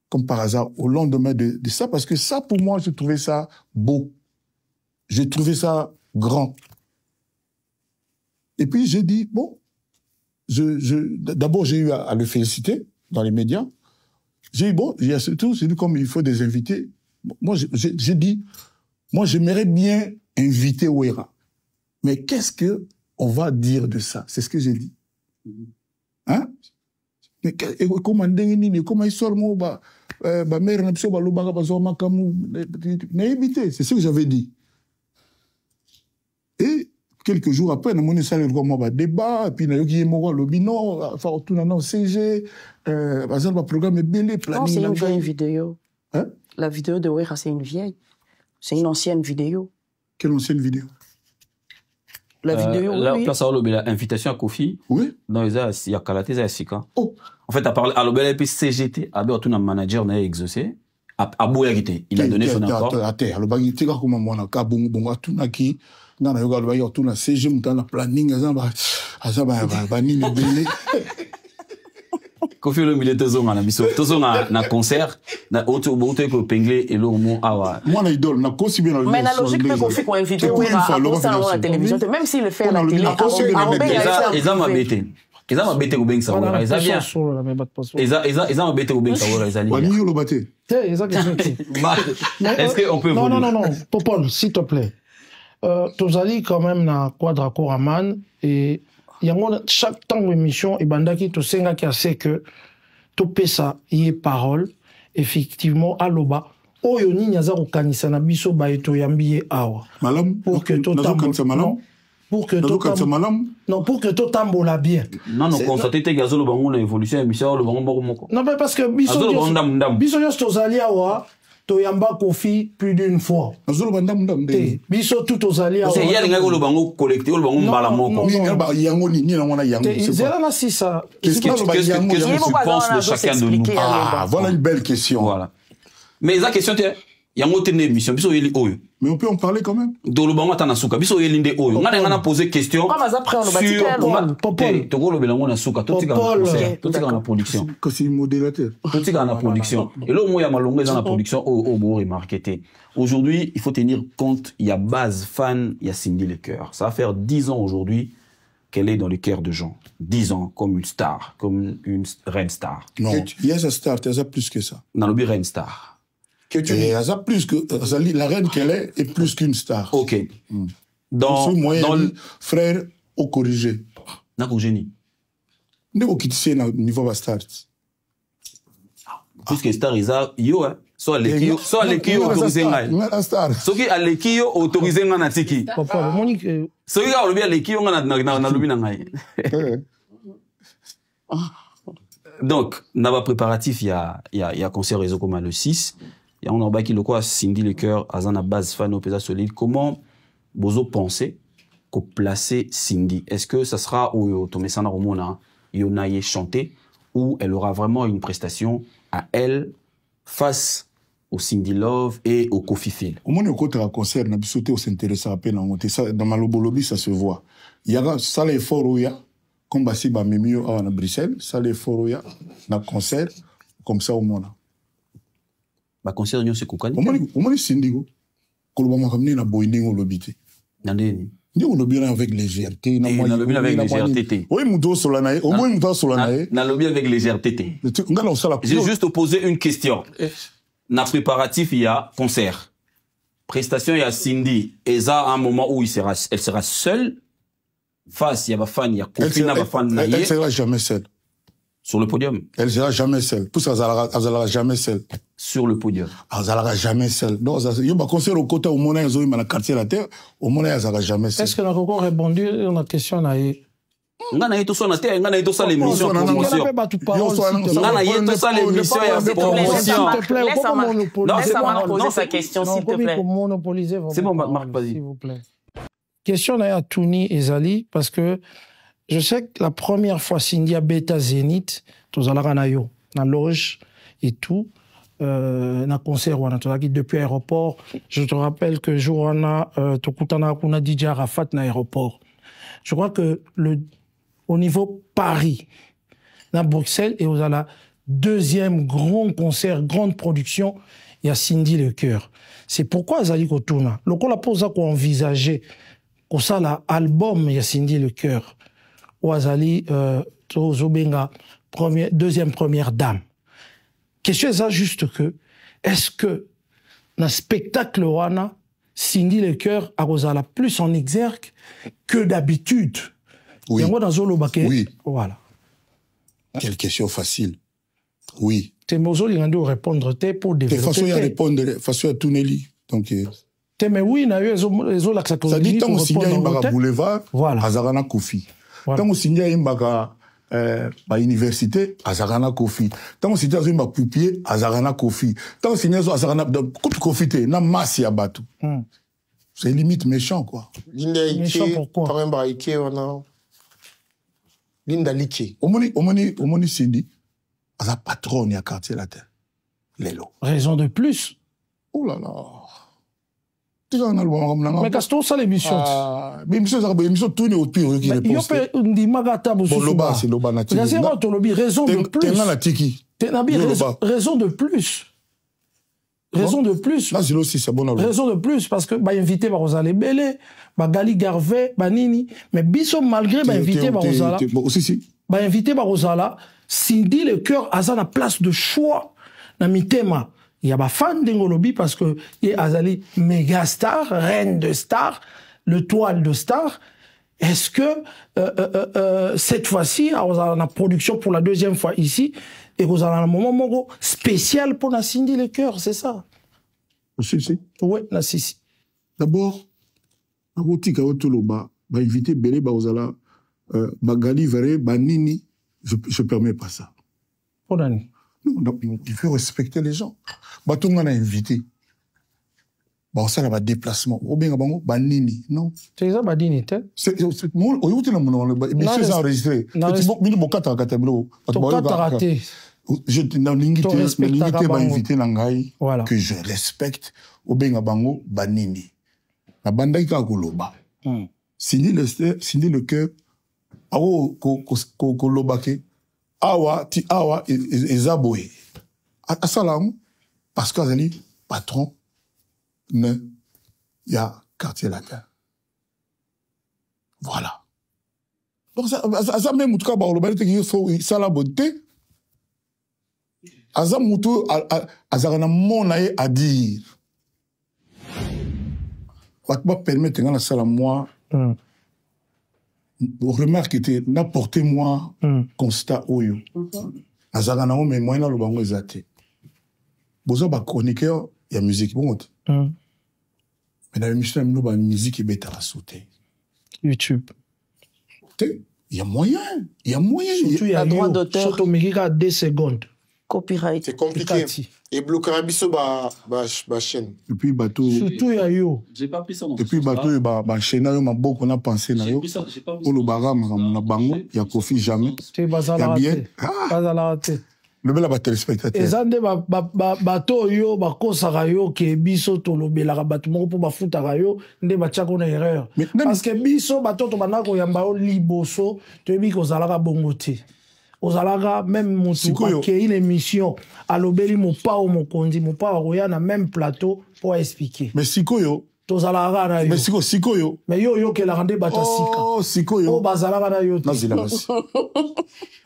comme par hasard, au lendemain de ça, parce que ça, pour moi, j'ai trouvé ça beau. J'ai trouvé ça grand. Et puis, j'ai dit, bon, d'abord, j'ai eu à le féliciter dans les médias. J'ai dit, bon, surtout, c'est comme il faut des invités. Moi, j'ai dit, moi, j'aimerais bien inviter Ouera. Mais qu'est-ce qu'on va dire de ça? C'est ce que j'ai dit. Hein? Comment il sort, c'est ce que j'avais dit. Et quelques jours après, on a eu un débat, et puis on a eu le binon, on CG, le programme est belé, planning. Non, c'est une vieille vidéo. Hein? La vidéo de Ouera, c'est une vieille. C'est une ancienne vidéo. Quelle ancienne vidéo? La vidéo, oui. Place à l'invitation à Koffi. Oui. Non, il y a Kalaté, il y a Sika. Oh. En fait, à parler à l'obéla et CGT, à tout un manager n'a exaucé. À Bouyagité, il a donné son accord. À terre, le bagage, tu comme moi, on a bon, tout n'a qui, dans la yoga, le bagage, tout n'a CG, dans la planning, Koffi Olomide tozonga na biso tozonga na concert na auto ko pengle et lo mo awa moi na idole na kosi bien mais la logique que Koffi ko inviter ou à la télévision même s'il le fait à la télé ils ont m'embêté ils ont m'embêté au beng ça voilà ils bien ils ont m'embêté au beng ça voilà ils allient ni le batté est-ce qu'on peut non Popol s'il te plaît tozali quand même na Quadra Koraman et chaque temps d'émission, et bandaki to senga qui a sait que to pesa y parole effectivement à l'oba. Oyo ni nyaza ko kanisa na biso ba eto yambiye awa. Malam pour que to tambola. Pour que to tambola bien. Non constater te gazo le bango na évolution émission le bango moko. Non mais parce que biso yos tozali awa toyamba Kofi plus d'une fois. Te, biso tout aux alliés. C'est hier les gars le bango collecté, le bango mbala moko. Zela na si ça. Qu'est-ce que tu penses de chacun de nous? Ah, voilà une belle question. Voilà. Mais la question est, il y a une émission, biso yeli oyo. Mais on peut en parler quand même. Do le bango tana suka, biso yeli nde oyo. Ngana posé question sur Popol. To go le belango na suka, tout tika na production. Que c'est modérateur. Tout tika na production. Et là au moins il y a malongé dans la production au beau remarqué. Aujourd'hui, il faut tenir compte, il y a base fan, il y a Cindy Le Cœur. Ça va faire 10 ans aujourd'hui qu'elle est dans le cœur de gens. 10 ans comme une star, comme une reine star. Non, il y a sa star, il y a plus que ça. Dans le reine star. Il y a plus que la reine qu'elle est plus qu'une star. Ok. Dans le frère au corrigé. N'a qu'au génie. N'est-ce pas qui au niveau de la star. Puisque star isa yo soit l'équipe autorisé ngai. La star. Ce qui a l'équipe autorisé ngai na tiki. Papa, Monique. Ce qui a le l'équipe na lobi na ngai. Donc, n'a pas préparatif, il y a concert réseau comme le 6. Il y a un orba qui le quoi Cindy Le Cœur à la base fan au pesa solide. Comment vous pensez qu'on placer Cindy? Est-ce que ça sera où Tomesana Romona Yonaye chanter ou elle aura vraiment une prestation à elle face au Cindy Love et au Kofi Phil? Au moins, quand tu as un concert, on a sauté au s'intéresser à peine. Dans ma lobolobi, ça se voit. Il y a ça l'effort où il y a, comme Bassi Bamimio à Bruxelles, ça l'effort où il y a, dans le concert, comme ça au monde. Ba concert nyo se kokani. Au moins, Cindy, quand on va ramener la boîte au lobby. Nandeni. Nous on lobby avec légèreté. Na lobby avec légèreté. Oui, mouto solanae. Au moins, mouto solanae. Na lobby avec légèreté. J'ai juste posé une question. Na préparatif, il y a concert. Prestation, il y a Cindy. Et ça, à un moment où elle sera seule. Face, il y a ma fan, il y a Kofi, il y a ma fan. Elle sera jamais seule. Sur le podium. Elle sera jamais seule. Pour ça, elle sera jamais seule. Sur le podium. Elle sera jamais seule. Donc, il y a un concert au côté au moment où il y a un quartier de la terre. Au moment où elle sera jamais seule. Est-ce que nous avons répondu à la question? Ngana yeto so na te ngana yeto sa l'émission promotion ngana yeto sa l'émission ya promotion laisse-moi poser sa question s'il te plaît. C'est bon Marc, vas-y. S'il vous plaît. Question à Touni et Zali parce que je sais que la première fois Cindy a bêta Zénith tous alara na yo na loge et tout na concert wana tozaki depuis aéroport. Je te rappelle que jour wana tokutana kuna DJ Arafat na aéroport. Je crois que au niveau Paris, à Bruxelles, et vous avez la deuxième grand concert, grande production, il y a Cindy Le Cœur. C'est pourquoi Zali Kotuna, le qu'on a posé qu'on envisageait, qu'on ça l'album, il y a Cindy Le Cœur, ou Azali, Zobenga, deuxième première dame. Question est ça juste que, est-ce que, dans le spectacle wana, Cindy Le Cœur a Rosala plus en exergue que d'habitude? Oui. Oui. Voilà. Quelle question facile. Oui. T'es mozo il a répondre pour développer. De façon à répondre, de façon à tourner li. Donc. Mais oui, na yo ezo la ça dit tant aussi bien imbaka boulevard. Voilà. Azarana Kofi. Tant aussi bien imbaka ba université Azarana Kofi. Tant aussi bien imbaka pupier Azarana Kofi. Tant aussi bien Azarana coup Kofi te na masse ya batu. C'est limite méchant quoi. Méchant pourquoi? Quand même ba Ike on a Linda Liké. Omoni Cindy, à la patronne à quartier la terre. Lélo. Raison de plus. Oh là là. Tu vois, on a le mais qu'est-ce que ça l'émission? Mais l'émission tourne au pire qui répond. Il y a dit magata bon loba, c'est loba natif. Raison de plus. T'es là la tiki. Raison de plus. Raison de plus. Là, c'est aussi, c'est bon. Raison de plus, parce que, bah, invité par Rosale Belé, bah, Gali Garvey, bah, Nini. Mais Bisso, malgré, bah, invité par Rosala. Aussi, si. Bah, invité par Rosala, Cindy Le Cœur, a la place de choix, dans Mitema. Il y a bah, fan d'Engolobi, parce que, il y a Azali, méga star, reine de star, le toile de star. Est-ce que, cette fois-ci, à la production pour la deuxième fois ici, et vous avez un moment spécial pour la Cindy Le Cœur, c'est ça? Si, si. Oui, la si. D'abord, à Rotika Otoloba, va inviter Belé Baozala, Bagali Veré, Banini, je ne permets pas ça. Pour l'année. Donc, il faut respecter les gens. Bato on a invité. Bah ça là va déplacement. Ou bien bango banini, non. C'est ça badini te. C'est moi au youtube mon monsieur ça enregistré. Petit bok mini bokata kata bro. Raté. Je n'ai l'invité m'a invité nangai que je respecte ou bien bango banini. La banda ka koloba. Sindi le cœur. Awo ko lobake. Awa ti awa ezaboé. Asalamu parce que azali patron ne ya quartier latin. Voilà. Donc ça même en tout cas ba lobale te ki so ça la bonté. Aza mutu azana monaye à dire. Wat ba permettre ngana sala moi. Remarque était n'apportez-moi constat oyo. Azana o mais moi na lo bango ezate. Bozo ba chroniqueur ya musique bon. Mais dans l'émission no ba musique beta la sauter. YouTube. Il y a moyen, il y a moyen. Il y a droit d'auteur. Surtout Mérika 2 secondes. Copyright. C'est compliqué. Et bloquer biso ba chaîne. Et puis bateau. Surtout il y a yo. J'ai pas pris ça. Et puis bateau ba chaîne yo ma beaucoup on a pensé na yo. Pour le bagam na bango, il y a Kofi jamais. Tu bazala bien. Bazala te. Le bel ba téléspectateur. Ezande bateau yo ba kosaka yo ke biso to lobela bato moko po ba futa yo nde ba tchako na erreur. Parce que biso bato to banako yamba o liboso to bi ko zalaka bongo te. Ozalaka même mutu qui une émission à l'obéli mon pas au mon kondi mon pas roya na même plateau pour expliquer. Mais sikoyo tozalaka na yo. Mais sikoyo. Mais yo ke la rende batasika. Oh sikoyo. Oh bazalaka na yo. Nazila basi.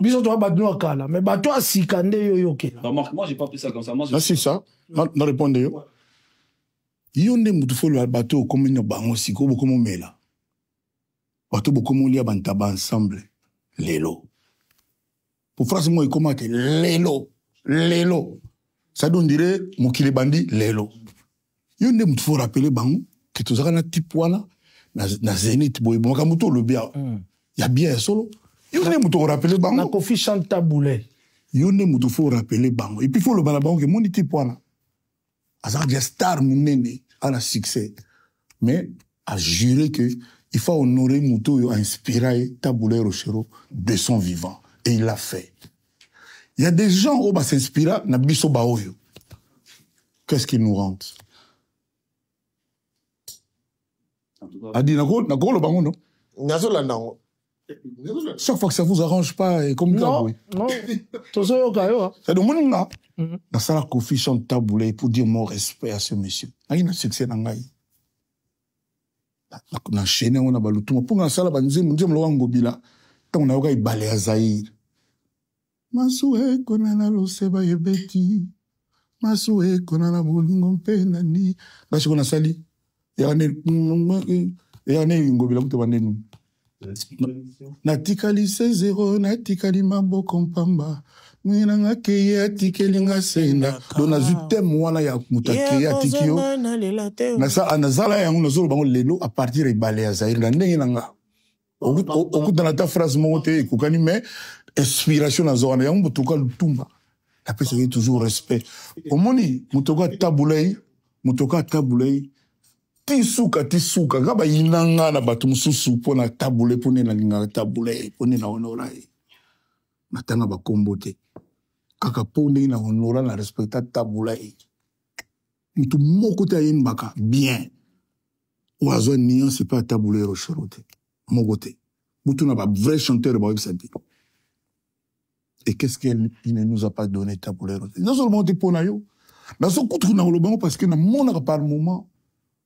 Biso to ba no kala mais bato asika nde yo ke. Remarque moi j'ai pas pris ça comme ça. Moi c'est ça. Non répondre yo. Yo nde mutu fo le bateau comme no bango siko boko mo mela. Bato boko mo lia bantaba ensemble. Lelo. Pour phrase moi comment que lelo ça donne dirait mokili bandi lelo yo ndem faut rappeler bango que tozaka na type wana na Zénith boy bon kamuto le bien ya bien solo yo ndem faut rappeler bango na Kofi chante taboulé yo ndem faut rappeler bango et puis faut le bana bango que mon type wana azar des star munene à la succès mais a juré que il faut honorer muto yo inspiré taboulé Rochero de son vivant. Et il l'a fait. Il y a des gens où on s'inspire na biso baoyo. Qu'est-ce qui nous rentre? Adi nako le bango non? Nazola non. Chaque fois que ça vous arrange pas et comme non, non. Tozo yo kayo. C'est de mon nga. Na sala Kofi chante taboulé pour dire mon respect à ce monsieur. Ngai na succès na ngai. Na chaîne on a balutuma pour na sala banzi munzi mlo ngobila. Tant on a eu balé à Zahir. Masoué konana loseba yebeti. Masoué konana bolingo penani. Bashi kona sali. Yane ngobila kuto bandenu. Natikali 0 natikali maboko mpamba. Mwina ngake atikeli ngasenda. Dona zute mwana ya mutake atikio. Nasa anazala yangu nazolo bango lelo à partir de balé à Zahir na ndenge nanga. Au coup de ta phrase montée, koukani mais inspiration na zone yango mutoka lutumba. La personne toujours respect. Au moni mutoka taboulay tisuka ngaba inanga na batu mususu pona taboulay pone na linga taboulay pone na honorai. Natanga ba kombote. Kaka pone na honora na respecta taboulay. Mutu moko ta yembaka bien. Oazo nian c'est pas taboulay Rocherote. Mon côté. Moutouna va vrai chanteur de Santé. Et qu'est-ce qu'il ne nous a pas donné taboulé? Non seulement des ponayo. Dans son coup de bango parce que dans mon par moment,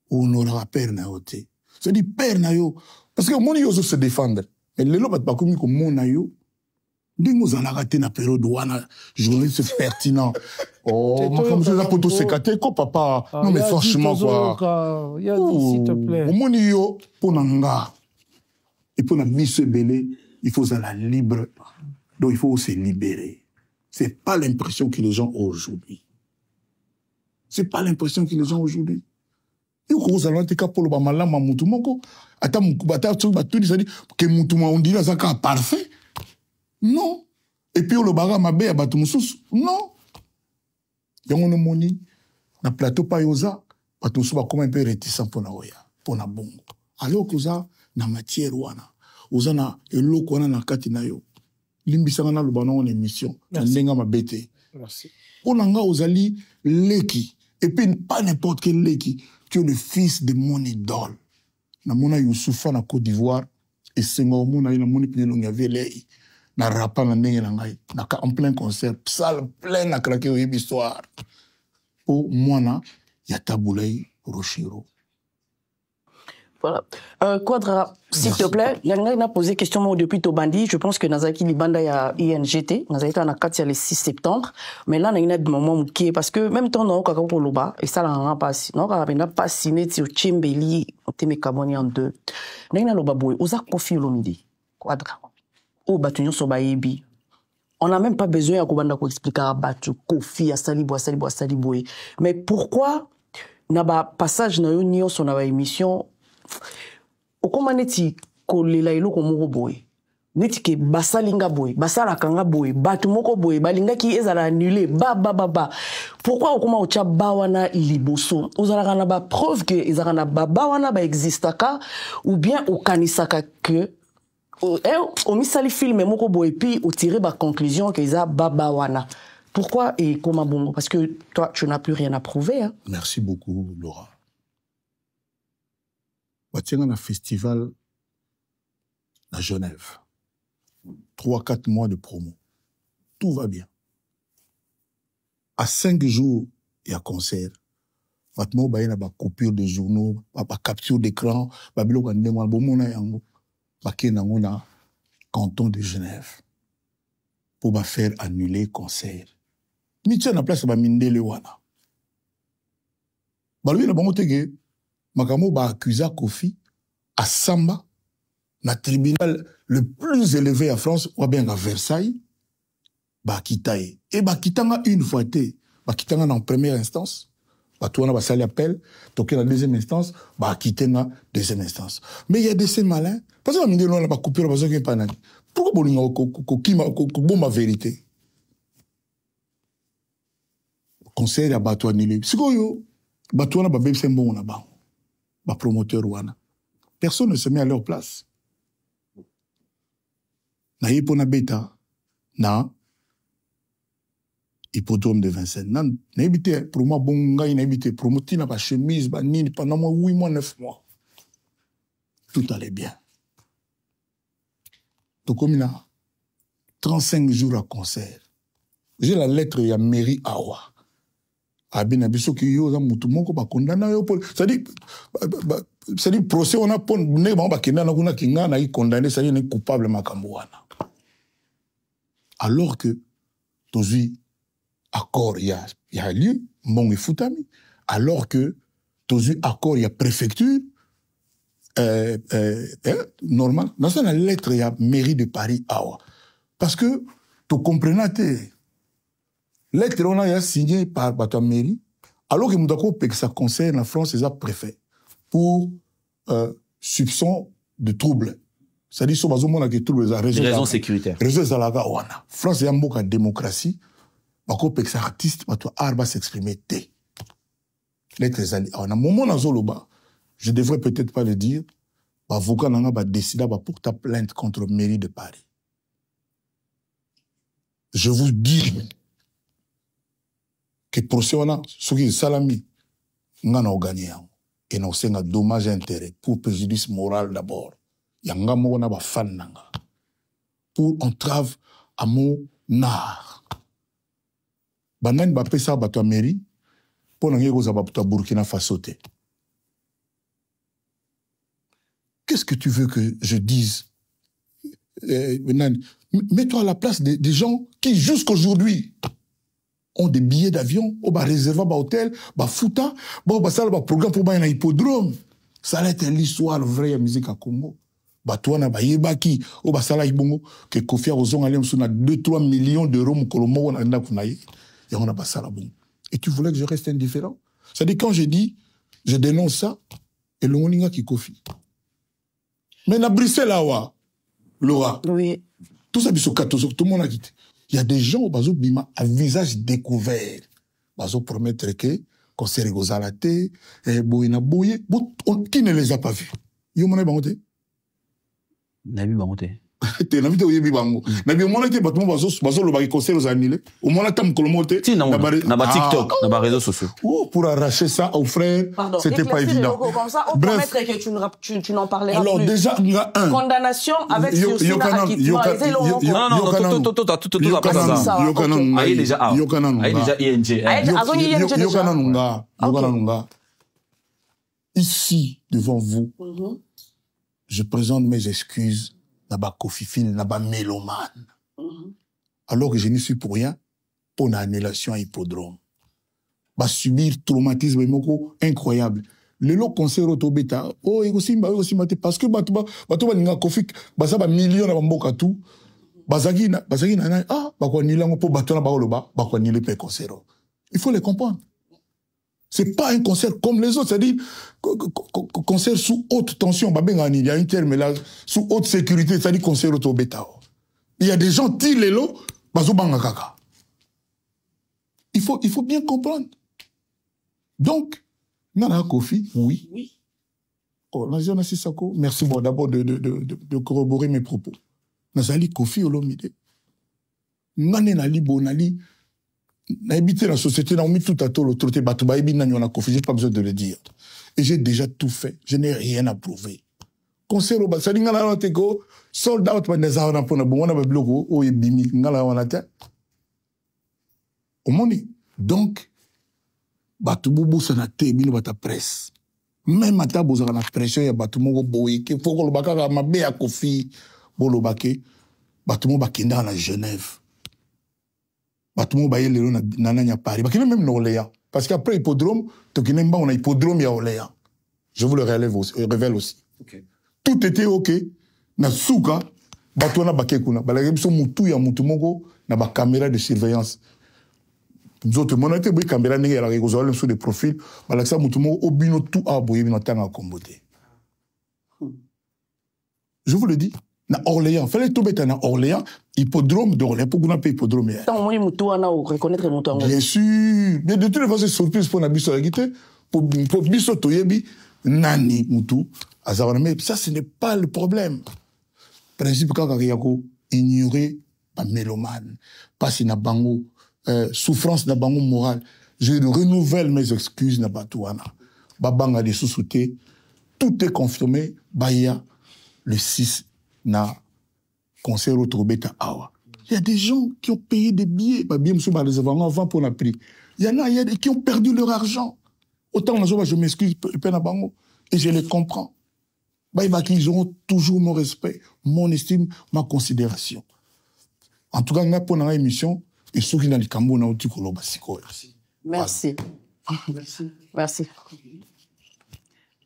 on aura peur nayote. C'est dit peur nayo. Parce que mon yo se défendre. Mais les lois pas comme mon nayo. Dingo en a raté na période wana journaliste pertinent. Oh, ma femme c'est la poto sekate ko papa. Non mais franchement quoi. Il y a dit s'il te plaît. Mon yo ponanga. Et pour la vie se belé, il faut être libre. Donc il faut se libérer. C'est pas l'impression que les gens ont aujourd'hui. C'est pas l'impression que les gens ont aujourd'hui. Il faut que vous pour le bamala mamutu moko. Ata mukubata tu batuni ça dit que mutuma on dit là ça parfait. Non. Et puis le bara mabe abatu mususu. Non. yango no moni na plateau pa yoza bato so ba comme un peu réticent pour na oya pour na bongo alors que ça na matière wana oza na eloko wana na kati na yo limbisanga na lobana on émission na ndenga mabete Merci. Onanga ozali leki et puis pas n'importe quel leki, tu es le fils de mon idole na mona Youssoufa na Côte d'Ivoire et sengo mona ina moni pinelo ngavelei na rapa na ndenge na ngai na en plein concert salle plein na craquer au histoire pour mwana ya Taboulay Rochero. Voilà. Quadra, s'il te plaît, il y a posé question depuis Tobandi. Je pense que Nazaki Libanda y a INGT. Nazaki en a 4 le 6 septembre. Mais là, il y a un moment qui est parce que même temps, on a un loba et ça, on n'a pas signé. On n'a pas signé sur Chimbeli, on t'a Kaboni en 2. Il y a un loba boy. Oza Kofi Olomide. Quadra. Oh, Batunyo Sobayebi. On n'a même pas besoin à Kubanda pour expliquer à Batu, Kofi, à Salibo, à Salibo, à Salibo. Mais pourquoi, n'a pas passage dans une sur la émission, okoma neti kolela eloko moko boye neti ke basalinga boye basala kanga boye batu moko boye balinga ki ezala annulé ba pourquoi okoma ocha bawana liboso ozala na ba preuve que ezala na bawana ba existaka ou bien okanisaka que on misali film moko boye puis o tirer ba conclusion que eza bawana pourquoi et comment bongo parce que toi tu n'as plus rien à prouver hein. Merci beaucoup Laura. Batianga na festival à Genève. 3-4 mois de promo. Tout va bien. À 5 jours, il y a concert. Fatmo ba yana ba coupure de journaux, ba capture d'écran, ba biloko ndemo bomona yango. Ba kenango na canton de Genève. Pour ba faire annuler concert. Mitia na place ba mindele wana. Ba lui na bango tege Makamo ba accusa Kofi à Samba, na tribunal le plus élevé en France, ou bien à Versailles, ba kitaye. Et ba kitanga une fois té, ba kitanga en première instance, ba tourna ba sali appel, toqué la deuxième instance, ba kitanga deuxième instance. Mais il y a des ces malins, parce que la mine on ba coupé la besoin pas nani. Pourquoi bolinga ko bomba vérité? Conseil à bato annulé. Sikoyo, bato na ba bébé c'est bon na ba. Promoteur wana. Personne ne se met à leur place. Na yipona beta na hippodrome de Vincennes. Na habité pour moi bonga na habité promoti na ba chemise ba nini pendant 8 mois 9 mois. Tout allait bien. Donc comme na 35 jours à concert. J'ai la lettre ya mairie Awa. Abina biso ki yo za mutu moko ba condamna yo pour c'est-à-dire procès on a pon ne ba kendana kuna kinga na condamné ça est coupable makambo wana alors que tozi accord il y a lieu mon efutami alors que tozi accord il y a préfecture normal dans la lettre il y a mairie de Paris awa parce que tu comprenez lettre on a signé par la mairie, alors que Moudako que ça concerne la France, c'est ça préfet pour soupçon de trouble. C'est-à-dire sur bazomon a que trouble les raisons sécuritaires. Raisons zalaga wana. France est un mot de démocratie. Bako que ça artiste, bato arba s'exprimer té. Lettre zali. En un moment dans Zoloba, je devrais peut-être pas le dire. Avocat nanga ba décida ba pour ta plainte contre la mairie de Paris. Je vous dis que procès wana soki salami ngana o gagné et non c'est un dommage intérêt pour préjudice moral d'abord yanga mo na ba fan nanga pour entrave à mon art banani ba pesa ba to mairie pour na ngeko za ba to Burkina Faso te. Qu'est-ce que tu veux que je dise? Mets-toi à la place des gens qui jusqu'aujourd'hui ont des billets d'avion, ou réservé un hôtel, fouta, ça le programme pour un hippodrome. Ça a été l'histoire vraie de la musique à Congo. Toi na yebaki, ça la ibongo que Kofi Ozon allait sur 2-3 millions d'euros mon Colomo on a kunaye. Et on a pas ça là bon. Et tu voulais que je reste indifférent? C'est-à-dire quand j'ai dit je dénonce ça et le moninga qui Kofi. Mais na Bruxelles là Laura. Oui. Tout ça biso 14 tout le monde a quitté. Il y a des gens au Bazo Bima à visage découvert. bazo promettre que concert gozala te boye na boye qui ne les a pas vus yo mona bango te na bi bango te te na vite oyebi bango na bi mona te bato bazo lo ba concert aux annulés au mona tam kolomote na ba TikTok na ba réseaux sociaux pour arracher ça aux frères c'était pas évident comme ça on promettre que tu n'en parleras alors plus. déjà il y a un condamnation avec sursis ici devant vous je présente mes excuses Naba Kofifil, Naba mélomane. Alors que je n'y suis pour rien, pour une annulation à hippodrome. Bah, subir traumatisme incroyable. Le lot concert au Tobeta, oh, aussi, parce que Batuba Ninga Kofik, Basaba million à Bamboka tout, Basagi, ah, Bakwa Nilango pour Batona Baoloba, Bakwa Nile Pe concert. Il faut les comprendre. C'est pas un concert comme les autres, c'est-à-dire concert sous haute tension. Il y a un terme là, sous haute sécurité, c'est-à-dire concert au Tobeta. Il y a des gens qui les lots, il faut bien comprendre. Donc, Nana Kofi, oui. Oh, merci d'abord de corroborer mes propos. Nazali Kofi Olomide. Nane Nali Bonali. Na habité la société, on a mis tout à tout l'autorité, Batouba, on a confié, j'ai pas besoin de le dire. Et j'ai déjà tout fait. Je n'ai rien à prouver. Concert au Bassadi, on a été sold out, on a pour on a bloqué, on a bimi, on a été. Au monde. Donc, Batouboubou, ça n'a été, il ta presse. Même à ta bousara la pression, il y a Batoumo Boy, qui faut que le Baka ma bé à Kofi, Bolo Baké, Batoumo Bakenda à la Genève. Batoumo Baye Léon Nananya Paris. Bakina même Orléans. Parce qu'après hippodrome, Tokinemba, on a hippodrome à Orléans. Je vous le révèle aussi. Okay. Tout était OK. Na souka, Batouana Bakekuna. Balagemso Moutou ya Moutumoko, na ba caméra de surveillance. Nous autres, mon été, oui, caméra n'est pas là, sur des profils. Balaksa Moutumoko, Obino, tout a boyé, mais n'entend à comboter. Je vous le dis. Na Orléans, fallait tout mettre na Orléans, hippodrome d'Orléans, pour qu'on ait hippodrome. Bien sûr, mais de toutes les façons, c'est surprise pour Nabiso la guitare, pour Biso Toyebi, Nani Moutou, mais ça, ce n'est pas le problème. Principe, quand il y a ignorer, pas mélomane, pas si na bango, souffrance na bango morale, je renouvelle mes excuses na Batouana. Babanga de sous-souté, tout est confirmé, Baya, le 6 na concert au Trobeta Awa. Il y a des gens qui ont payé des billets, avant pour la prix. Il y en a qui ont perdu leur argent. Autant je m'excuse, et je les comprends. Ils auront toujours mon respect, mon estime, ma considération. En tout cas, pour notre émission, et ceux qui n'ont pas Merci. Merci.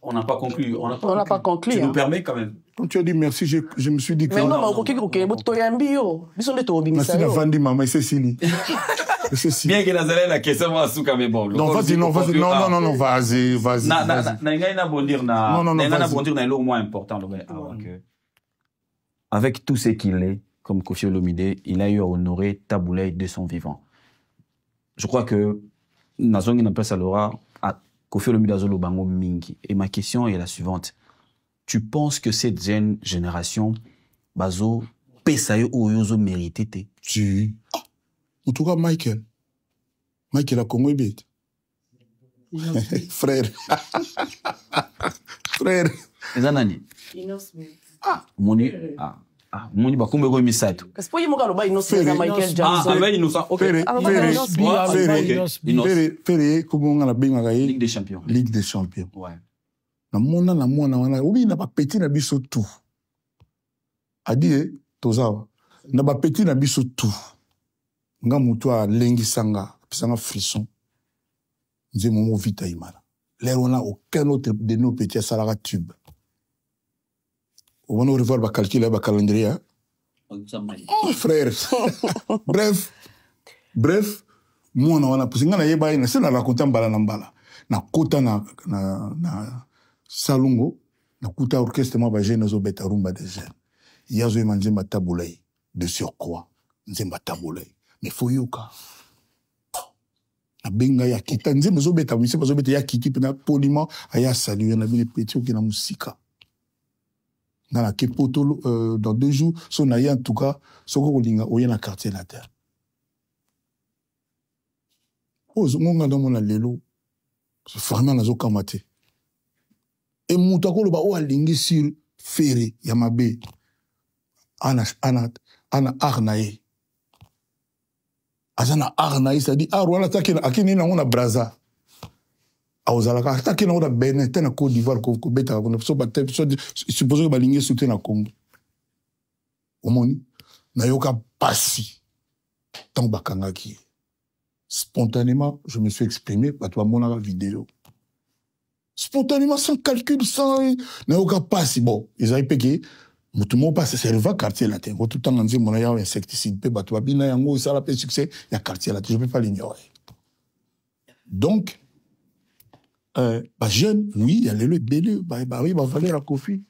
On n'a pas conclu. On n'a pas conclu. Tu nous permets quand même. Quand tu as dit merci, je me suis dit que... Mais non, ok, merci Navandi, maman, c'est Sili. Bien que Nazalé la question, moi, Souka, mais bon. Non, vas-y, non, vas-y. Non, le moins important, avec tout ce qu'il est, comme Kofi Olomide, il a eu à honorer Taboulay de son vivant. Je crois que Nazongi n'a pas ça l'aura à Kofi Olomide Azolo Bango Mingi. Et ma question est la suivante. Tu penses que cette jeune génération, Bazo, Pesayo ou Yozo mérité? Si. En tout cas, Michael a Congo bête. Frère. Frère. Zanani. Ah, Moni. Moni bakumbe ko misato. Parce que moi le ba innocent Michael Jackson. Ah, innocent. OK. Ferré comment on a bien gagné Ligue des Champions. Ligue des Champions. Ouais. Na mona wana obi na ba petit na biso tout. A dit tozawa. Na ba petit na biso tout. Nga mutu a lengi sanga frisson. Nze momo vita imana. L'air on a aucun autre de nos petits salara tube. On va revoir ba calculer ba calendrier. Oh frère. Bref, moi na parce que na yeba ina c'est na raconter mbala na mbala. Na kota na salungo na kuta orchestre ma ba jeune zo beta rumba des jeunes. Yazo manzemba tabulay de surcroît. Nzemba tabulay. Mais faut yuka. abenga ya kita nzembo zo beta misi bazo beta ya kiki pena poliment aya saluer na bine petit qui na musika na la kepoto dans 2 jours so na ya en tout cas soko kolinga oya na quartier la terre ozo ngonga ndo mona lelo vraiment nazo kamate et mutakolo ba o alingi sur fere ya mabe ana arnaye azana arnaye c'est-à-dire arwana takina akini na ngona braza aozalaka takina ngona Benin na Côte d'Ivoire ko beta ko so ba supposé que balingi sauter na Congo omoni na yoka pasi tant bakangaki spontanément je me suis exprimé pa toi mona vidéo spontanément sans calcul sans na yoka pasi bon ils avaient payé tout le monde passe c'est le quartier latin tout le temps on dit mon a insecticide pe bato babina yango ça la succès il y a quartier latin je peux pas l'ignorer donc bah jeune oui il y a le belé bah oui bah valer la Kofi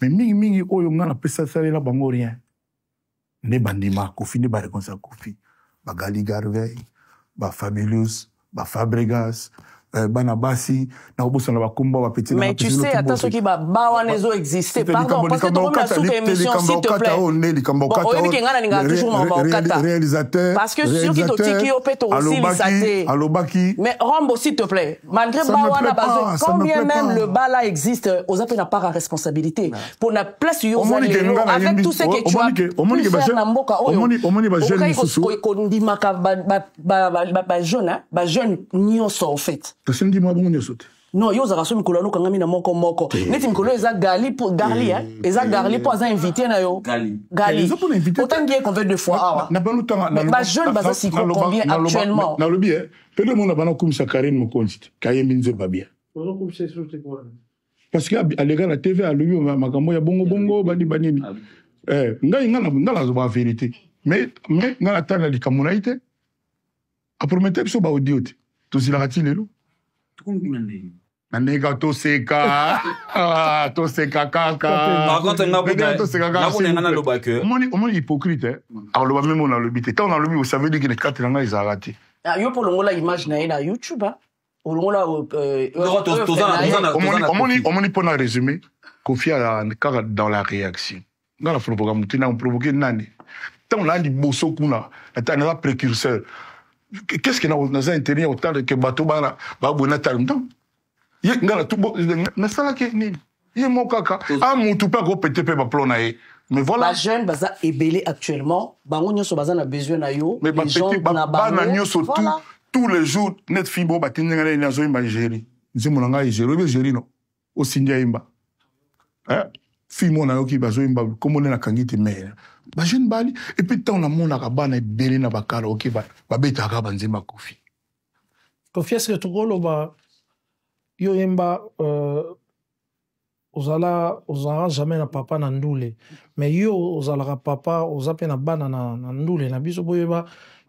mais mingi oyo ngana pesa sale la bango rien ne bandima Kofi ne ba reconnaître Kofi bah Gali Garvey bah Fabulous bah Fabregas Banabasi na obosa na bakumba ba petit mais tu sais attends ceux qui ba wanezo exister pardon parce que ton la sous émission s'il te plaît réalisateur parce que ceux qui totiki opeto aussi lisate alobaki mais Rambo s'il te plaît malgré bawana bazo combien même le bas là existe aux appels n'a pas à responsabilité pour la place yo avec tout ce que tu as pu faire na mboka omoni ba jeune susu ko ndimaka ba jeune nyonso en fait parce que dis-moi bon on saute non yo zaka so mikolo no kanga mina moko neti mikolo eza gali pour garli eza garli pour za invité na yo gali autant dire qu'on veut 2 fois na banu tanga ba jeune baza si combien actuellement na lobi pele mona bana kumisa Karine Mokonzi kayembi nze ba bien parce que alega la TV a lobi makambo ya bongo bani banini ngai ngana zo ba vérité mais ngana tana likamuna ite a promettre biso ba audio te to silakati lelo Nanga toseka toseka kaka par contre ngabuna lobake omoni hypocrite aloba même on a le bité tant on a le vous savez dire que les 4 langues ils ont raté yo pour longola image na YouTube longola omoni pour résumer Kofi dans la réaction dans la programme on provoquer nani tant on a dit bosso kuna na précurseur qu'est-ce que nous a intérêt autant que bateau ba bonatal non ye ngala tout na sala ke ni ye mon kaka a mutu pa go pété pe ba plona e mais voilà la jeune baza ebelé actuellement bango nyoso baza na besoin na yo mais les gens na ba nyoso tous les jours net fibo ba tinga na zo imba Algérie nzimo nga Algérie no o sindia imba fimo na yo ki bazo imba comme on na kangite mais ba jeune bali et puis tant na mona ka bana ebelé na bakara OK ba beta ka banzima Kofi est-ce que tu rolo ba yo yemba ozala jamais na papa na ndule mais yo ozala papa ozape na bana na ndule na biso boyeba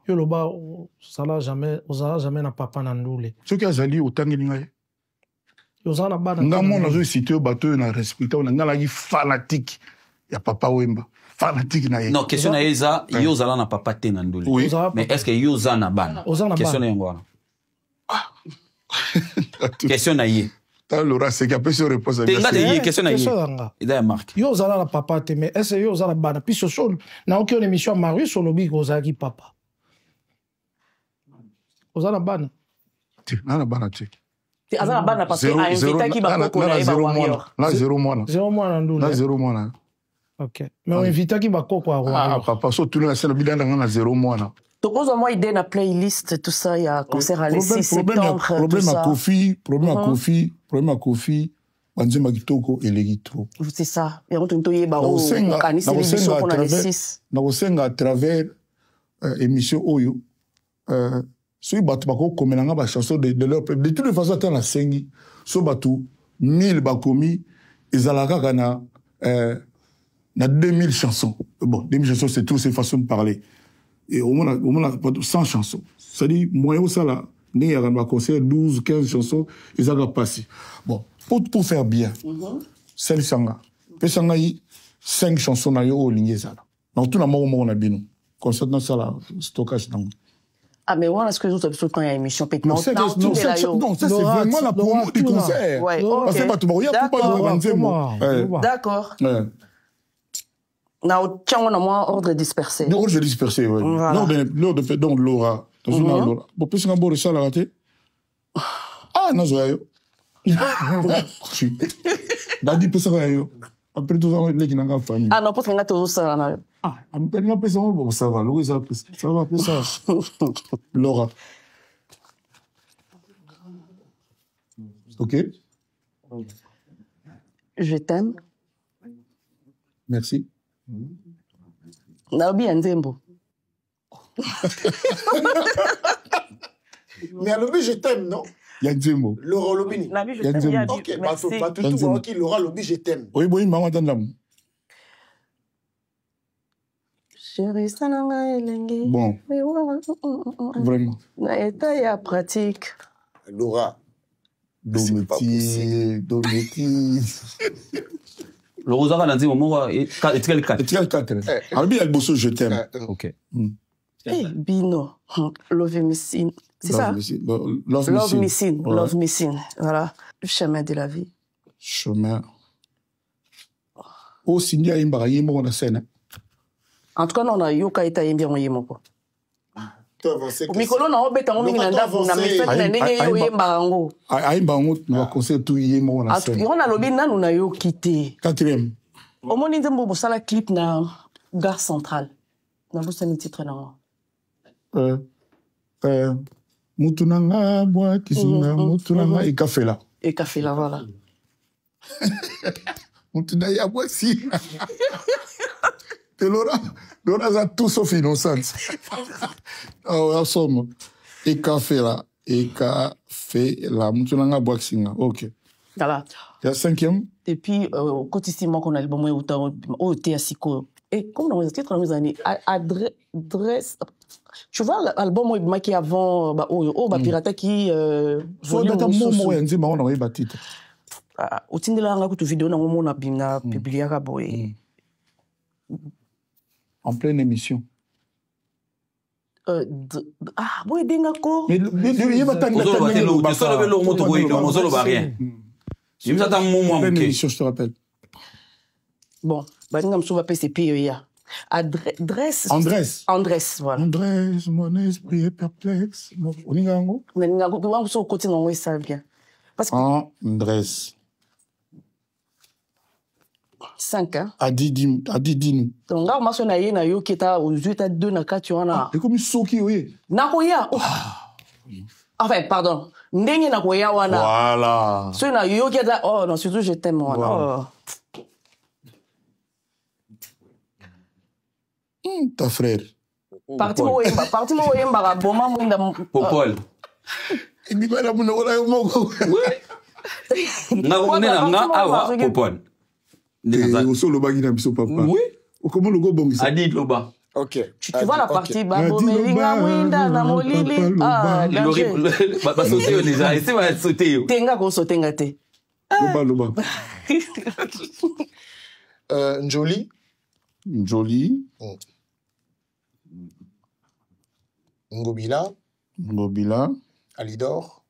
yo loba ozala jamais na papa na ndule ce qui azali otangi ngai yo ozala na bana ngamo na zo cité bato na respecter on ngala yi fanatique ya papa wemba fanatique na ye non question na eza yo ozala na papa te na ndule mais est-ce que yo ozala na bana question na yango question na ye Laura c'est qu'il peut se reposer tenga de question na ye ida ya marque yo ozala na papa te mais est-ce yo ozala bana puis so na aucune émission Marius Olobi kozala ki papa ozala bana na bana te azala bana parce que a invité ki ba koko na ba warrior là 0 mois na ndule là 0 mois OK mais on invite ki ba koko a warrior papa so tout le monde bidanda na 0 mois na Tokozo moi idée na playlist tout ça il y a concert à le 6 septembre problème à Kofi banzema kitoko elegi trop c'est ça et on to yeba o kanisi l'émission pour le 6 na osenga à travers émission oyo so batu bako komenanga ba chanson de leur peuple de toute façon tant la sengi so batu 1000 bakomi ezalaka kana na 2000 chansons bon 2000 chansons c'est toute cette façon de parler et au moins 100 chansons c'est-à-dire moyen ça là né y a un concert 12 15 chansons ils ont passé bon pour faire bien celle sanga pesanga yi 5 chansons na yo lingi ça dans tout la mort on a bino concernant ça là stockage dans Ah, mais voilà ce que nous avons tout le temps à l'émission. Non, ça, c'est vraiment la promo du concert. Ouais, parce que tu vas d'accord. Tiens, on a moins ordre dispersé. Ordre dispersé, oui. L'ordre fait donc Laura. Laura. Bon, plus un beau de ça, la raté. Ah, non, je Dadi pesa kwa yo. Après tout ça, les qui n'ont famille. Ah non, parce qu'on a tout ça là. Ah, après nous pesa bon ça va, Louis ça va pesa. Laura. OK? Je t'aime. Merci. Naobi Nzembo. Mais à l'objet, je t'aime, non? Il y a Nzembo. Laura Lobini. Naobi, je t'aime. Ok, pas tout voir qui Laura Lobby, je t'aime. Oui, bon, maman entend Chérie, ça n'a pas été. Bon. Vraiment. Na état ya pratique. Laura. Dometi. Le Rosara n'a dit au moment et quel 4. Et quel 4? Alors, il y a le bosso, je t'aime. OK. Eh, Bino. Love Missing. C'est ça? Love Missing. Love Missing. Voilà. Le chemin de la vie. Chemin. Oh, Cindy a une barrière, il y a scène. En tout cas, on a yoka ita yembi on yemo ko. Mikolo na obeta ngo mingi na ndavu na message na ndenge yo yemba ngo. Ayimba ngo na concert tout yemo na scène. On a lobi nanu na yo quitté. 4e. Omoni nzembo bosala clip na Gare Centrale. Na bosani titre na. Mutunanga boa kisunga mutunanga et café là. Et café là voilà. Mutunanga boa si. Laura a tout sauf innocente. Oh, en somme. Et café là. Mutunanga boa kisunga. OK. Voilà. Il y a 5e. Et puis, quotidiennement qu'on a l'album au Théasiko. Et comme dans les titres, dans les années, adresse. Tu vois l'album qui avant, pirata qui. Faut d'être un moment où on dit, on a eu bâti. Au titre de la vidéo, on a publié à Boy. En pleine émission. Oui, Dengako. Mais il y a pas de je me attends moment émission, je te rappelle. Bon, Badingam Souva PCP, Andresse, voilà. Andresse, mon esprit est perplexe. On y va, on sur le côté, on ça bien. Parce que. Andresse. 5, hein? À Didi. Donc, là, on a eu un qui était aux États-Unis, na 4, tu en as. Et comme il soki, oui. Nakoya. Enfin, pardon. Ndenge Nakoya, wana. Voilà. Ceux na yo qui est là, oh, non, surtout, je t'aime, wana. Ta frère. Parti mo yemba boma mwinda Popol. Il dit madame na wala yo moko. Oui. Na awa Popol. Au solo bagi na biso papa. Oui. Comment le go bongisa? Adi loba. OK. Tu vois la partie babo melinga mwinda na molili. Ah, ba sauter yo déjà. Et c'est va sauter yo. Tenga ko sotenga te. Loba. Njoli. Ngobila. Alidor.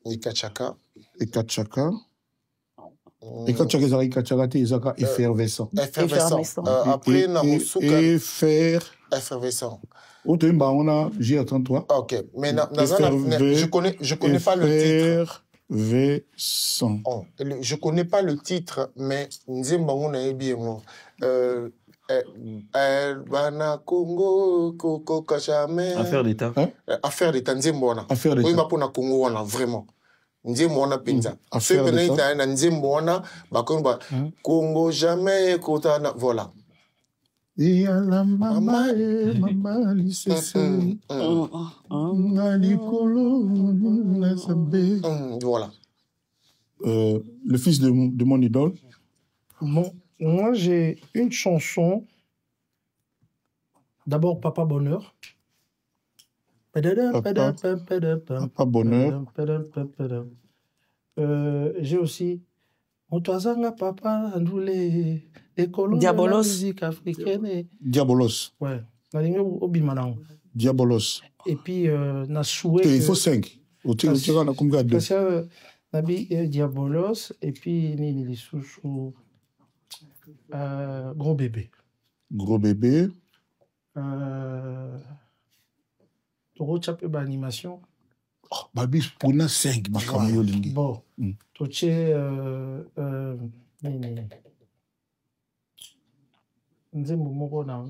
Ekachaka. Ekachaka, Izaka effervescent. Après, effervescent. On a G33. OK. Mais je connais pas le titre. Effervescent. Je connais pas le titre, mais Nzemba on a bien Congo Koko Kachame. Affaire d'État. Affaire d'État Nzemba. Affaire d'État. Oui, ma pona Congo on a vraiment. Nzembo wana penza. Affaire d'État. Na nzembo wana bakonba Congo jamais kotana voilà. Et à la maman l'issesse. Voilà. Le fils de mon idole. Bon, moi j'ai une chanson. D'abord Papa Bonheur. Papa Bonheur. J'ai aussi Motoazanga Papa Andoulé, les colons de la Diabolos. musique africaine. Diabolos. Ouais. Diabolos. Et puis, na souhait. Il faut 5. Au tir, on a combien de 2? Nabi Diabolos, et puis Nini Lissouchou. Gros bébé. Gros bébé. Toro Tchapé animation. Oh, Babi, pour na 5. Bon. Toche. Nini. Nzembo moko na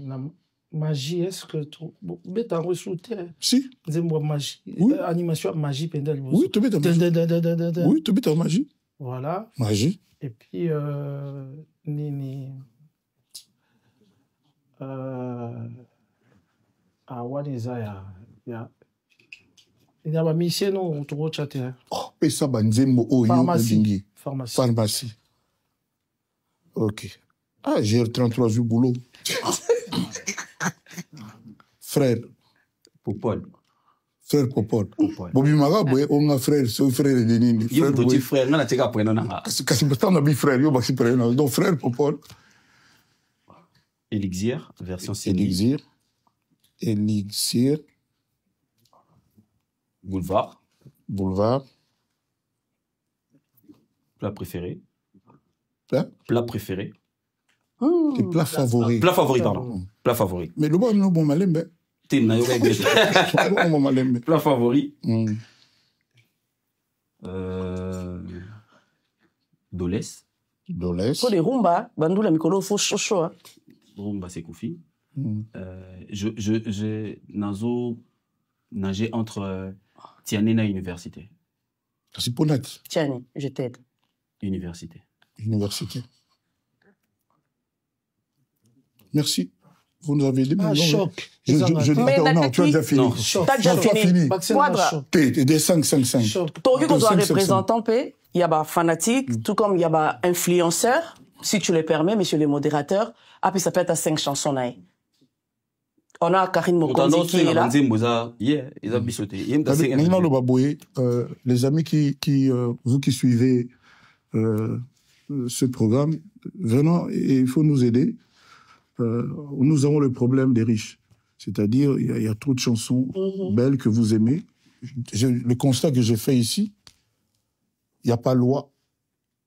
magie, est-ce que tu bêtes en ressoute? Si. Nzembo magie. Oui. Animation magie pendant. Oui, tu bêtes en magie. Oui, tu bêtes en magie. Voilà. Magie. Et puis Nini. What is that? Il y a ma mission non tu vois chatter. Oh, et ça banzembo oh pharmacie. Pharmacie. OK. Ah, j'ai 33 jours boulot. Frère Popol. Frère Popol. Bobi Magaboy, on a frère, son frère de Nini. Frère petit frère, non la teka preno na. Kasi betan na bi frère, yo baxi preno. Donc frère Popol. Elixir, version C. Elixir. Boulevard. Plat préféré. Plat préféré. Et plat favori. Plat favori, pardon. Plat favori. Mais le bon malembe. Plat favori. Dolès. Pour les rumba, bandou la mikolo faut chaud. Rumba c'est Koufi. Je nazo nager entre Tiani et université. C'est pour Nat. Tiani, je t'aide. Université. Merci. Vous nous avez dit. Choc. Non, tu as déjà fini. Non, t'as déjà fini. Quadra. Des 5. Toi, qu'on soit représentant, il y a des fanatiques, tout comme il y a des influenceurs, si tu le permets, monsieur le modérateur. Ah, puis ça peut être à 5 chansons. On a Karine Mokonzi qui est là. Les amis vous qui suivez ce programme, vraiment, il faut nous aider. Nous avons le problème des riches. C'est-à-dire, il y a trop de chansons belles que vous aimez. Le constat que j'ai fait ici, il n'y a pas Loi,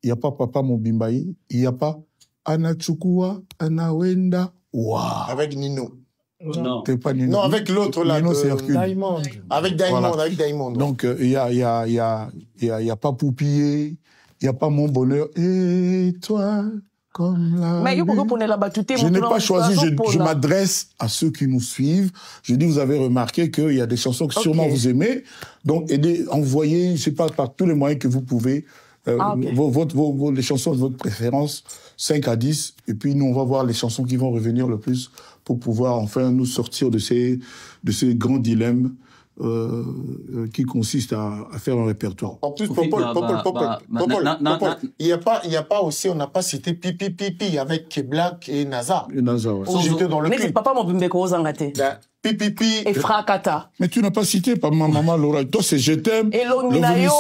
il n'y a pas Papa Mobimbaï, il n'y a pas Ana Chukua, Ana Wenda. Wow. Avec Nino. Non. Pas Nino. Non, avec l'autre là. Nino, c'est Hercule. Diamond. Avec Diamond, voilà. avec Diamond. Donc, il y a pas Poupillé, il n'y a pas Mon Bonheur. Et toi, comme la mais il faut la je n'ai pas choisi, je m'adresse à ceux qui nous suivent. Je dis, vous avez remarqué qu'il y a des chansons que sûrement vous aimez. Donc, envoyez, je ne sais pas, par tous les moyens que vous pouvez, les chansons de votre préférence, 5 à 10. Et puis, nous, on va voir les chansons qui vont revenir le plus pour pouvoir enfin nous sortir de ces grands dilemmes qui consistent à faire un répertoire. En plus, Popol, il y a pas aussi, on n'a pas cité Pipi avec Keblak et Naza. Ouais. J'étais dans le clip. Mais clip. papa mon bimbe ko zangate. Pipi et Frakata. Mais tu n'as pas cité par ma maman Laura. Toi, c'est Je t'aime. Et Longinayo,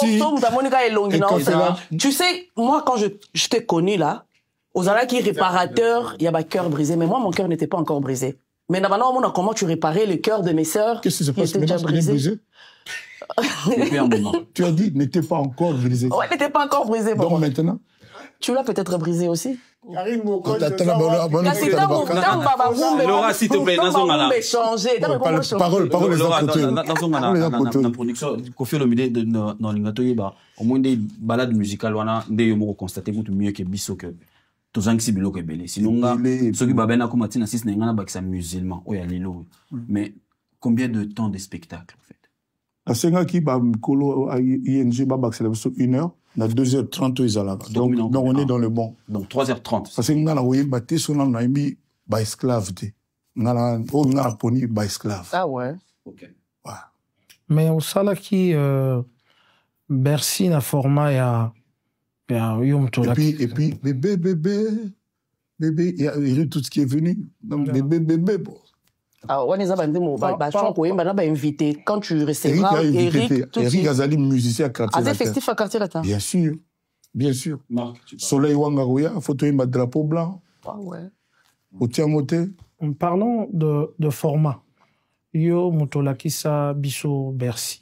tu sais, moi, quand je t'ai connu là, aux Ala qui réparateur, il y a ma cœur brisé. Mais moi, mon cœur n'était pas encore brisé. Mais maintenant, comment tu réparais le cœur de mes sœurs? Qu'est-ce qui se passe maintenant? Brisé? Tu as dit, n'était pas encore brisé. Ouais, n'était pas encore brisé. Donc maintenant? Tu l'as peut-être brisé aussi. Laura, s'il te plaît, parole les production Koffi Olomide dans l'ingatoyeba au moins des balades musicales wana nde yo moko constater que mieux que biso que tozangisi biloko ebele sinon nga soki babena ko matina 6 na ngana bakisa musulman oya lelo mais combien de temps de spectacle en fait la senga qui ba kolo ING ba bakisa 1 heure na 2h30 izala donc on est dans le bon donc 3h30 parce que ngana woyi baté sona na imbi ba esclave te ngana o ngana poni ba esclave. Ah ouais. OK. Ouais. Mais au sala qui Bercy na format ya yom to et puis bébé il y a tout ce qui est venu donc bébé bon. Ah on les a bandé mo ba chon ko yemba na ba invité quand tu recevras Eric Azali musicien à quartier latin. Festif à quartier latin. Bien sûr. Marc, Soleil Wangarouya, photo yemba drapeau blanc. Ah ouais. Au Tiamoté. Parlons de format. Yo, Motolakisa Bisso Bercy.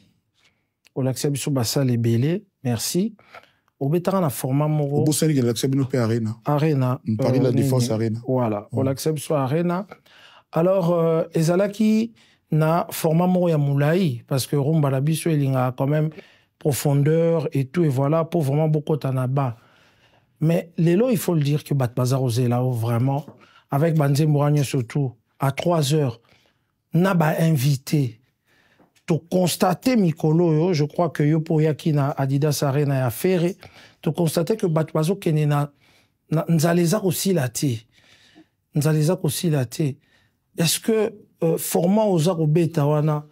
Olakisa Bisso Bassa Lebele, merci. Obetara na format moro. Obosani que l'Akisa Bisso Arena. Arena. Paris La Défense Arena. Voilà. Olakisa Bisso Arena. Alors, ezalaki na format moro ya moulaï, parce que Rumba la Bisso, il a quand même profondeur et tout, et voilà, pour vraiment beaucoup tanaba. Mais l'élo, il faut le dire que Bat Bazar osé là, vraiment, avec Banzé Mouragné surtout, à 3 heures, n'a pas invité. Tu constater, Mikolo, je crois que yo pour yaki na Adidas Arena ya ferré, tu constater que Bat Bazar kenena, n'zaleza aussi la té. N'zaleza aussi la té. Est-ce que, format aux arobeta wana,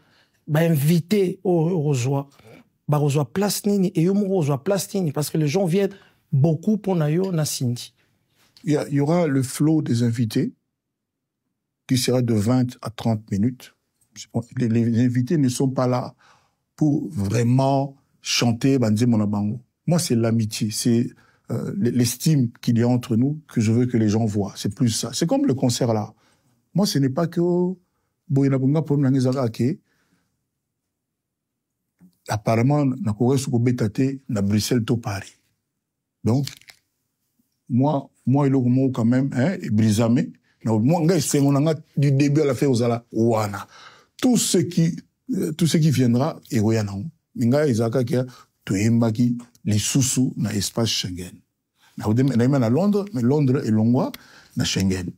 ba invité aux joies, ba reçoit place nini, et yo mo reçoit place nini, parce que les gens viennent beaucoup pour Nayo na Sindi. Il y aura le flow des invités qui sera de 20 à 30 minutes. Les invités ne sont pas là pour vraiment chanter Banzé Monabango. Moi, c'est l'amitié, c'est l'estime qu'il y a entre nous que je veux que les gens voient. C'est plus ça. C'est comme le concert là. Moi, ce n'est pas que Boyinabunga pour apparemment, na Corée sous Bétaté, na Bruxelles, to Paris. Donc, moi, il est quand même, hein, brisame. Moi, du début à la fin, aux ala, ouana. Tout ce qui viendra, et ouana. Minga, Isaka, qui a, tuembaki, les sous-sous, na espace Schengen. Na à Londres, mais Londres et Longwa, na Schengen.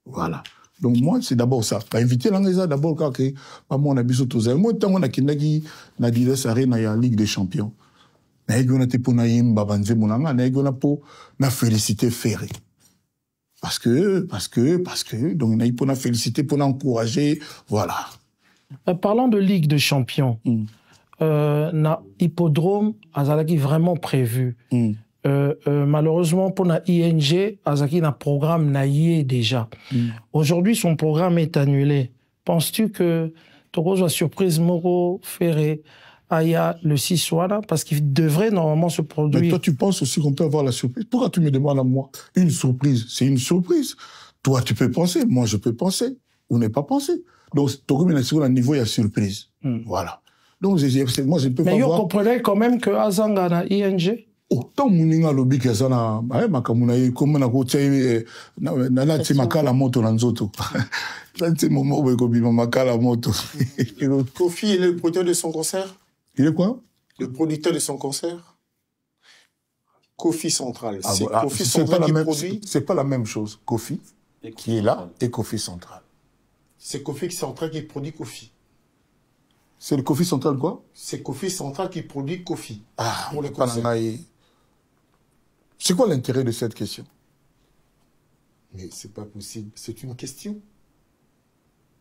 Voilà. Donc, moi, c'est d'abord ça. Pas inviter l'Angleterre, d'abord, quand, moi, on a besoin de tout ça. Moi, tant qu'on a kinagi, na Didas Arena, il y a la Ligue des Champions. Na égona te pona yimba banze munanga, na égona po na féliciter Ferré. Parce que, donc, na ipona féliciter, pour encourager, voilà. Parlant de Ligue des Champions, na hippodrome, azalaki vraiment prévu. Malheureusement, pour la ING, azaki na programme na yé déjà. Aujourd'hui, son programme est annulé. Penses-tu que Togo soit surprise Moro Ferré Aya le 6 soir là, parce qu'il devrait normalement se produire. Mais toi, tu penses aussi qu'on peut avoir la surprise. Pourquoi tu me demandes à moi? Une surprise, c'est une surprise. Toi, tu peux penser, moi, je peux penser. Ou ne pas penser. Donc, Togo, il y a un niveau, il y a surprise. Voilà. Donc, moi, je ne peux pas voir... Mais vous comprenez quand même que Azanga na ING? Oh, tant que lobby que ça na, comme na kote na ti makala moto na nzoto. Là, c'est moment où il makala moto. Kofi est le producteur de son concert? Il est quoi? Le producteur de son concert? Kofi Central. Ah, c'est voilà. Kofi Central qui produit? C'est pas la même chose. Kofi, qui est là, et Kofi Central. C'est Kofi Central qui produit Kofi. C'est le Kofi Central quoi? C'est Kofi Central qui produit Kofi. Ah, pour les concerts. C'est quoi l'intérêt de cette question? Mais c'est pas possible. C'est une question.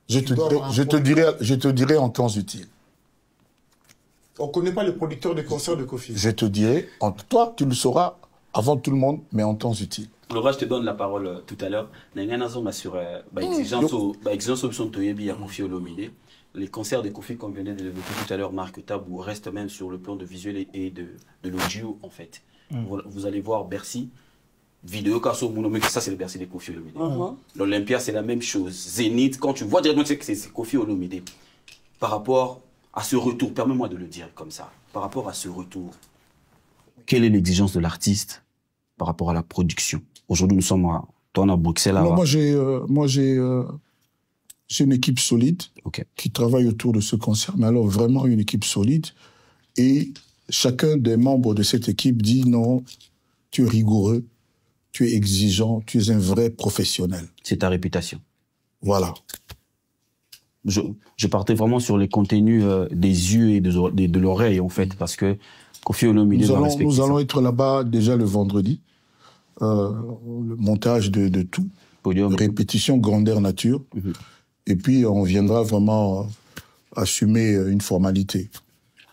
Je te dirai en temps utile. On ne connaît pas le producteur de concert de Kofi. Je te dirai, toi, tu le sauras avant tout le monde, mais en temps utile. Laura, je te donne la parole tout à l'heure. Les concerts de Kofi, comme venait de l'évoquer tout à l'heure, Marc Tabou, restent même sur le plan de visuel et de l'audio, en fait. Vous allez voir Bercy, vidéo, ça c'est le Bercy de Kofi Olomide. L'Olympia, c'est la même chose. Zénith, quand tu vois directement que c'est Kofi Olomide. Par rapport à ce retour, permets-moi de le dire comme ça, par rapport à ce retour, quelle est l'exigence de l'artiste par rapport à la production? Aujourd'hui, nous sommes à Bruxelles. Non, moi, j'ai une équipe solide qui travaille autour de ce concert, mais alors vraiment une équipe solide. Et chacun des membres de cette équipe dit non, tu es rigoureux, tu es exigeant, tu es un vrai professionnel. C'est ta réputation. Voilà. Je partais vraiment sur les contenus des yeux et de l'oreille, en fait, parce que Kofi Olomide doit respecter ça. Nous allons être là-bas déjà le vendredi. Le montage de tout. Podium. Répétition grandeur nature. Et puis, on viendra vraiment assumer une formalité.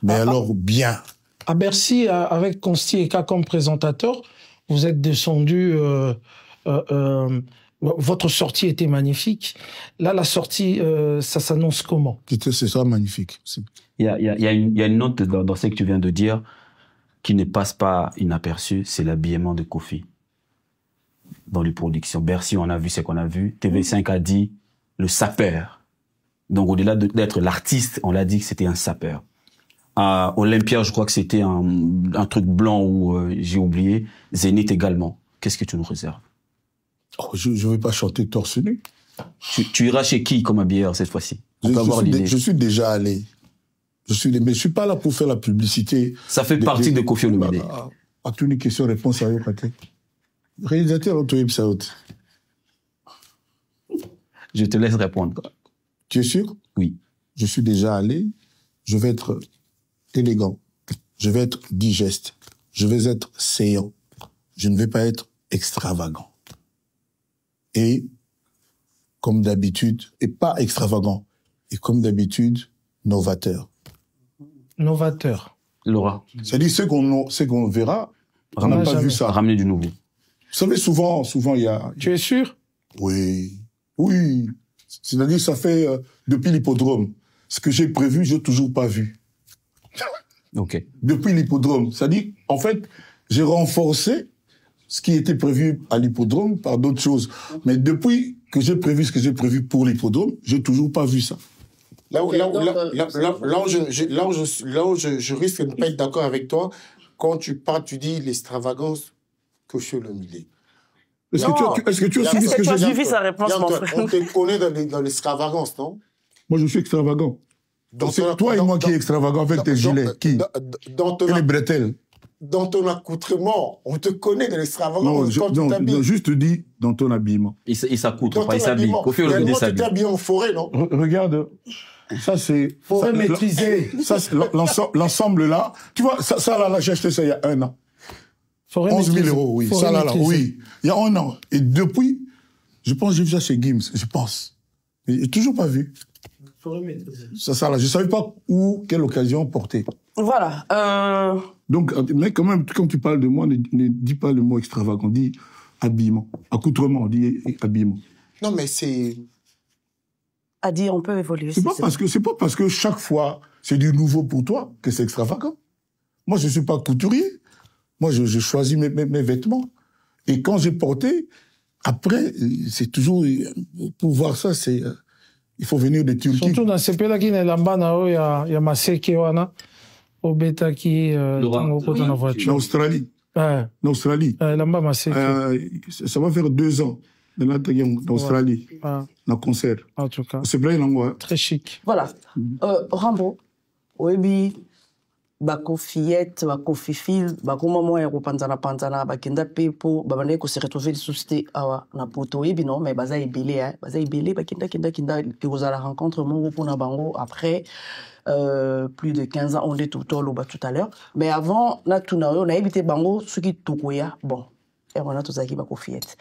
Mais alors, bien. À Bercy, avec Consti Eka comme présentateur, vous êtes descendu... votre sortie était magnifique. Là, la sortie, ça s'annonce comment? C'est ça, magnifique. Il y a une note dans ce que tu viens de dire qui ne passe pas inaperçue, c'est l'habillement de Kofi dans les productions. Bercy, on a vu ce qu'on a vu. TV5 a dit le sapeur. Donc, au-delà d'être l'artiste, on l'a dit que c'était un sapeur. À Olympia, je crois que c'était un truc blanc où j'ai oublié. Zénith également. Qu'est-ce que tu nous réserves? Oh, je ne vais pas chanter torse nu. Tu iras chez qui comme habilleur cette fois-ci? Je suis déjà allé. Mais je ne suis pas là pour faire la publicité. Ça fait partie de Koffi Olomide. À toutes les questions-réponses à Yopate. Réalisateur Antoine Saout. Je te laisse répondre. Tu es sûr? Oui. Je suis déjà allé. Je vais être élégant. Je vais être digeste. Je vais être séant. Je ne vais pas être extravagant. Et, comme d'habitude, et pas extravagant, et comme d'habitude, novateur. Novateur. Laura. C'est-à-dire, ce qu'on verra, on n'a pas vu ça. Ramener du nouveau. Vous savez, souvent, il y a... Tu es sûr? Oui. Oui. C'est-à-dire, ça fait, depuis l'hippodrome, ce que j'ai prévu, j'ai toujours pas vu. Ok. Depuis l'hippodrome. C'est-à-dire, en fait, j'ai renforcé ce qui était prévu à l'hippodrome par d'autres choses. Mais depuis que j'ai prévu ce que j'ai prévu pour l'hippodrome, j'ai toujours pas vu ça. Là où je risque de ne pas être d'accord avec toi, quand tu parles, tu dis l'extravagance Koffi Olomide. Est-ce que tu as suivi ce que j'ai dit? suivi sa réponse, mon frère. On te connaît dans l'extravagance, non? Moi, je suis extravagant. C'est toi et moi qui est extravagant avec tes gilets. Qui? Et les bretelles. Dans ton accoutrement, on te connaît de l'extravagance. Non, juste dis dans ton habillement. Il s'accoutre, pas il s'habille. Koffi Olomide s'habille. Tu t'habilles en forêt, non? Regarde, ça c'est... Forêt maîtrisée. Ça c'est l'ensemble là. Tu vois, ça là, j'ai acheté ça il y a 1 an. 11 000 €, oui. Ça là, oui. Il y a 1 an. Et depuis, je pense que j'ai vu ça chez Gims, je pense. Mais j'ai toujours pas vu. Ça là, je savais pas où, quelle occasion porter. Voilà. Donc, mais quand même, quand tu parles de moi, ne dis pas le mot extravagant, dis habillement. Accoutrement, dis habillement. Non, mais c'est... À dire, on peut évoluer. C'est pas parce que chaque fois, c'est du nouveau pour toi que c'est extravagant. Moi, je suis pas couturier. Moi, je choisis mes vêtements. Et quand j'ai porté, après, c'est toujours... Pour voir ça, c'est... il faut venir de Turquie. Surtout dans ces pays-là, il y a Maseke Wana, au Beta qui en voiture. En Australie. Ouais. En Australie. Là-bas, Maseke. Ça va faire 2 ans. En Australie. Ouais. Dans le concert. En tout cas. C'est plein d'angoisse. Très chic. Voilà. Rambo. Oebi. Bako fillette, bako fifil, bako maman ya panzana, bakenda pepo, babane ko se retrouver société awa na poto ebi non, mais baza ebele bakenda et vous la rencontre mon pour na bango après plus de 15 ans on est tout à l'heure, mais avant na tunayo na ebité bango suki tokoya bon et on a tous aki bako fillette.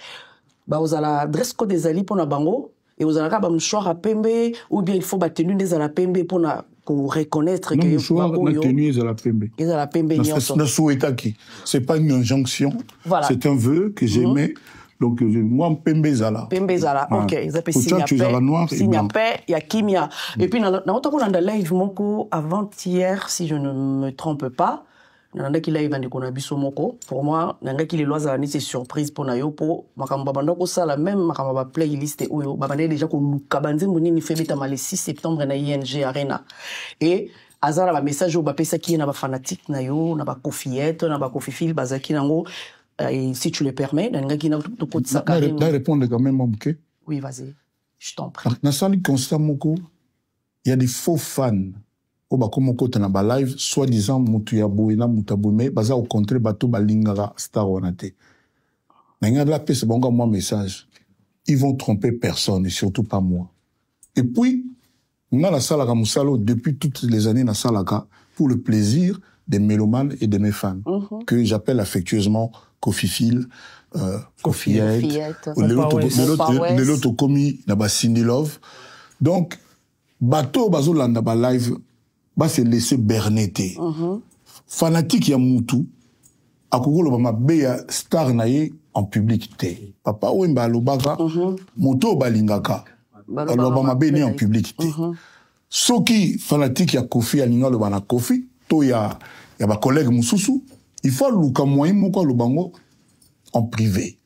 Ba vous la dress code des ali pour na bango et vous allez ba mchoir à pembe ou bien il faut ba tenue des ala pembe pour na pour reconnaître que c'est pas une injonction, voilà. C'est un vœu que j'aimais. Donc moi Pembezala. Pembezala, ok. Ils appellent Signape, il y a Kimia. Et puis dans le live moko avant-hier, si je ne me trompe pas, nanda ki live andiko na biso moko. Pour moi, nanga ki les lois za c'est surprise pour na yo po makamba banda ko sala même makamba playlist oyo babane déjà ko lukabanze moni ni febeta le 6 septembre na ING Arena. Et azara ba message au ba pesa ki na ba fanatique na yo na ba Kofiette na ba Kofifil bazaki nango et si tu le permets nanga ki na to ko tsaka. Là répondre quand même OK. Oui, vas-y. Je t'en prie. Na sali constat moko, il y a des faux fans. Oba comme côté na ba live soi-disant mutu ya boina mutabome baza au contraire bato balingara star onate. N'enga la paix c'est bon moi message. Ils vont tromper personne et surtout pas moi. Et puis on a la salle à Musalo depuis toutes les années na salaka pour le plaisir des mélomanes et de mes fans que j'appelle affectueusement Kofifil, Kofiette, l'autre commis na ba Cindy Love. Donc bato bazolanda ba live ba se laisser berneter. Fanatique ya mutu akugolo ba beya star na ye en public te. Papa wemba lobaka moto balingaka. Aloba mabene en public te. Soki fanatique ya Koffi alinga loba na Koffi to ya ba collègue mususu, il faut luka moyen moko lobango en privé.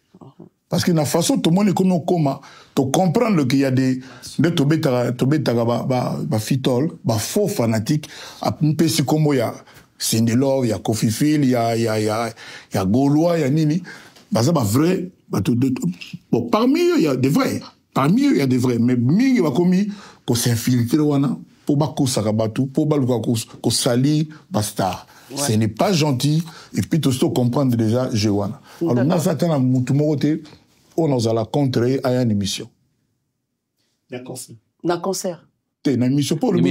Parce que la façon tout le monde est comme comment tu comprendre qu'il y a des fitol, faux fanatiques, un peu comme il y a Sindelov, il y a Kofi Phil, il y a Gaulois, il y a Nini. Ça vrai. Bon, parmi eux, il y a des vrais. Mais il y a commis qu'on s'infiltre pour que ça rabatu, pour que sali, basta. Ce n'est pas gentil. Et puis tout ça comprendre déjà Jewana. Alors nous attendons tout le monde. On nous a la contrer à une émission. D'un concert. Une émission pour le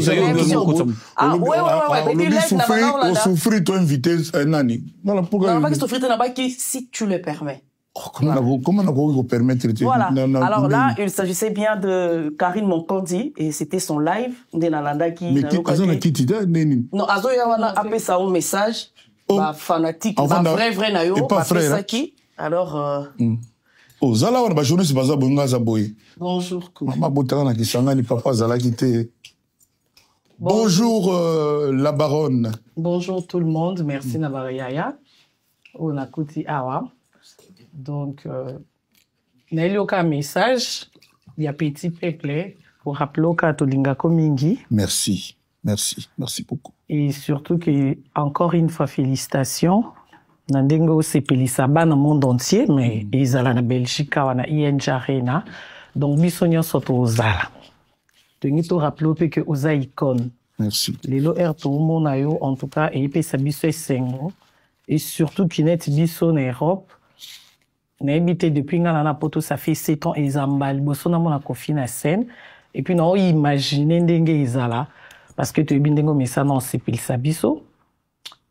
Ah, ouais. On souffre, toi, invité, Nani. Non, pas que souffrir, si tu le permets. Comment on peut permettre? Voilà. Alors là, il s'agissait bien de Karine Monkondi, et c'était son live. Mais qui t'y dit? Non, Azo Yawana a appelé ça un message. Fanatique, vrai, nayo. Pas frère. Alors, Oh, Zala, on a journée, c'est pas ça, bonjour. Maman Boutana qui s'en a, papa Zala qui était. Bonjour, la baronne. Bonjour tout le monde, merci Nabarayaya. On a écouté Awa. Donc, n'a eu aucun message, il y a petit peuple pour rappeler au Katolinga Komingi. Merci beaucoup. Et surtout que, encore une fois, félicitations. Nandengo sepelisa ba na monde entier, mais izala na Belgique wana ING Arena. Donc bisonyo soto ozala. Tengi to rappeler que oza icône. Merci. Lelo to mona yo en tout cas et pesa biso esengo et surtout qui net biso en Europe. Na habité depuis ngana na poto ça fait 7 ans ezambali boso na mona kofi na scène et puis na imaginer ndenge izala parce que tu bindengo mesa non sepelisa biso.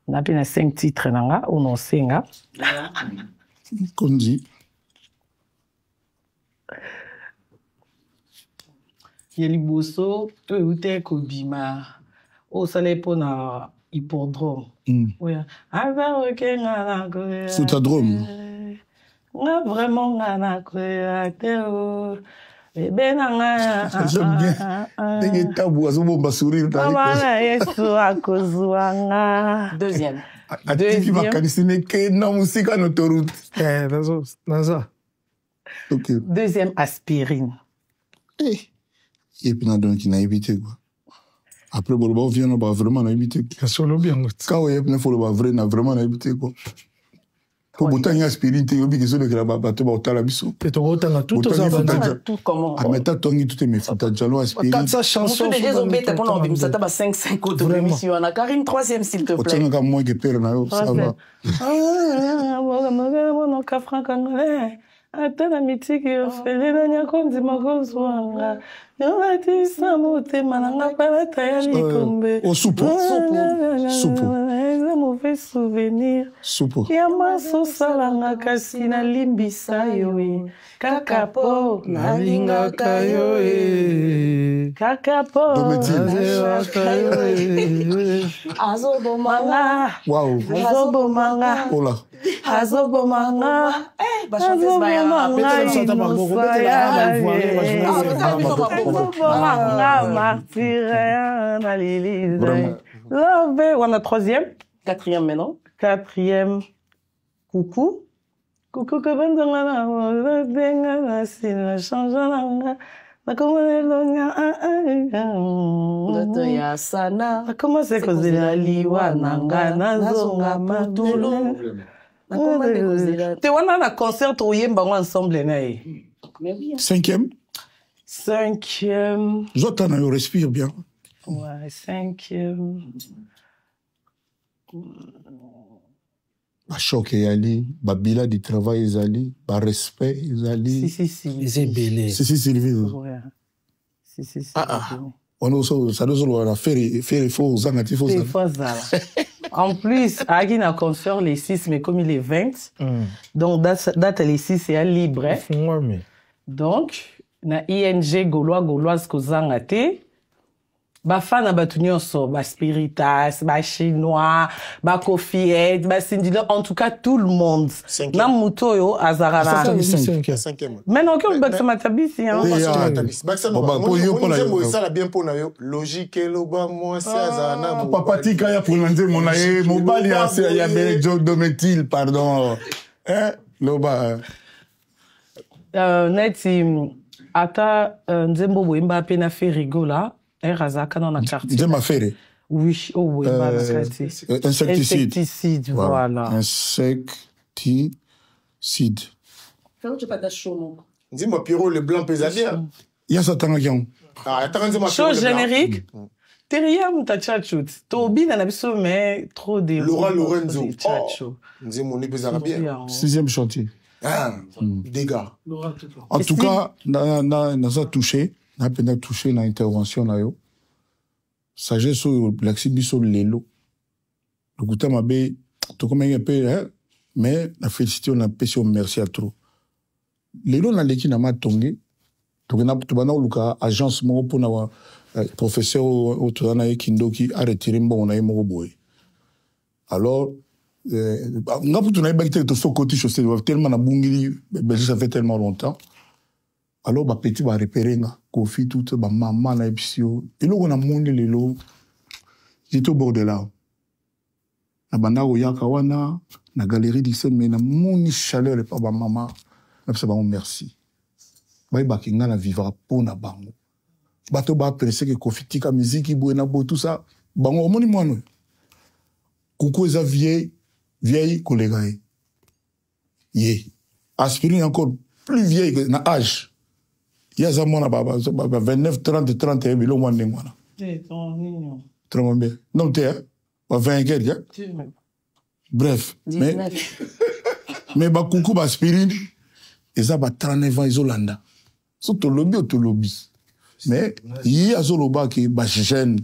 On a bien 5 titres nanga ou non senga. Kondi. Yeli boso to ute ko bima. O sale pona hippodrome. Oya. Ava okenga na ko. Foutadrome. Nga vraiment nga na ko ateo. Bébé nanga. J'aime bien. T'es tabou, azo bomba sourire. Mama Yesu akuzwanga. Deuxième. Ati va kanisine ke na musika no autoroute. Naza. OK. Deuxième aspirine. Et puis, on a évité quoi. Après, on vient, on va vraiment éviter. Solo bien. Quand on est faut le vraiment éviter quoi. Pour botan aspirine, tu obi que sur le graba, tu vas au talabiso. Et tu retournes tout ça. Tout comment? Ah, mais t'as tongi tout est mes foutas, jalo aspirine. Quand ça chanson. On fait des zombies, t'as pas envie, ça t'a 5 autres émissions. On a Karine, 3e, s'il te plaît. On tient moi que père, ça va. Atana mitiki ofele na konzi makozwanga yolati samote mananga palata ya likombe soupe mauvais souvenir ya maso salanga kasi na limbisa yo kakapo nalingaka yo kakapo azobomanga azobomanga ola azobomanga on a 3e, 4e maintenant. 4e, coucou. Coucou, comment c'est que c'est liwa nanga nazonga matulu. Tu vois, on a un concert où il y a ensemble. 5e. 5e. Zotana, respire bien. Ouais, 5e. Choc yali, babila du travail yali, respect yali. Si. C'est belé. Si, Sylvie. Ouais. Si. On a ça doit faire faux zangati faux. En plus, Agi n'a concert les 6, mais comme il est 20, donc date les 6 c'est libre. Donc, na ING Gauloise kozangate. Ba fan abatunyoso, ba spiritas, ba chinois, ba kofiet, ba sindila, en tout cas tout le monde. Na mutoyo azarara. 5e. Maintenant que baksa matabisi hein. Baksa moi ça la bien pour na yo. Logique loba moi c'est azana. Papa tika ya pour lancer mon aye, mobile ya bel joke dometil pardon. Loba. neti ata nzembo boyemba pe na fait rigola razaka dans la quartier. Nzemba fere. Oui, oh boyemba na quartier. Insecticide, voilà. Insecticide. Quand tu pas d'achaud. Dis-moi Pierrot le blanc pèse bien. Il y a ça tanga kion. Ah, attends, chose générique. Teriam ta chachut. Tobi na biso mais trop de Laura Lorenzo. Dis-moi on pèse bien. 6e chantier. Ah, dégâts. En tout cas, na ça touché, na peine touché na intervention na yo. Sagesse sur l'axibiso lelo. Le gouta mabe to comme un peu mais la félicité on a pêché merci à trop. Lelo na leki na matongé. To na luka agence mo pour na professeur au tona kindoki a retiré bon na mo boy. Alors nga putu na ibakite to so côté chaussée tellement na bungili ça fait tellement longtemps. Alors ba petit ba repérer nga Kofi tout ba maman na epsio et là on a monde lelo j'étais au bord de là na banda o yaka wana na galerie d'Ixelles mais na moni chaleur et pas ba maman na ça ba merci ba ba kinga na vivra pour na bango bato ba penser que Kofi tika musique bo na bo tout ça bango moni mwana coucou za vieille collègue yé aspirine encore plus vieille que na âge. Il y a ça, 29, 30, 31 millions moins de moi. Non, t'es 20 quelques. Bref. Mais coucou, aspirine, et ça, 39 ans, ils ont l'anda. C'est au lobby ou au lobby. Mais, il y a ce lobby qui est jeune,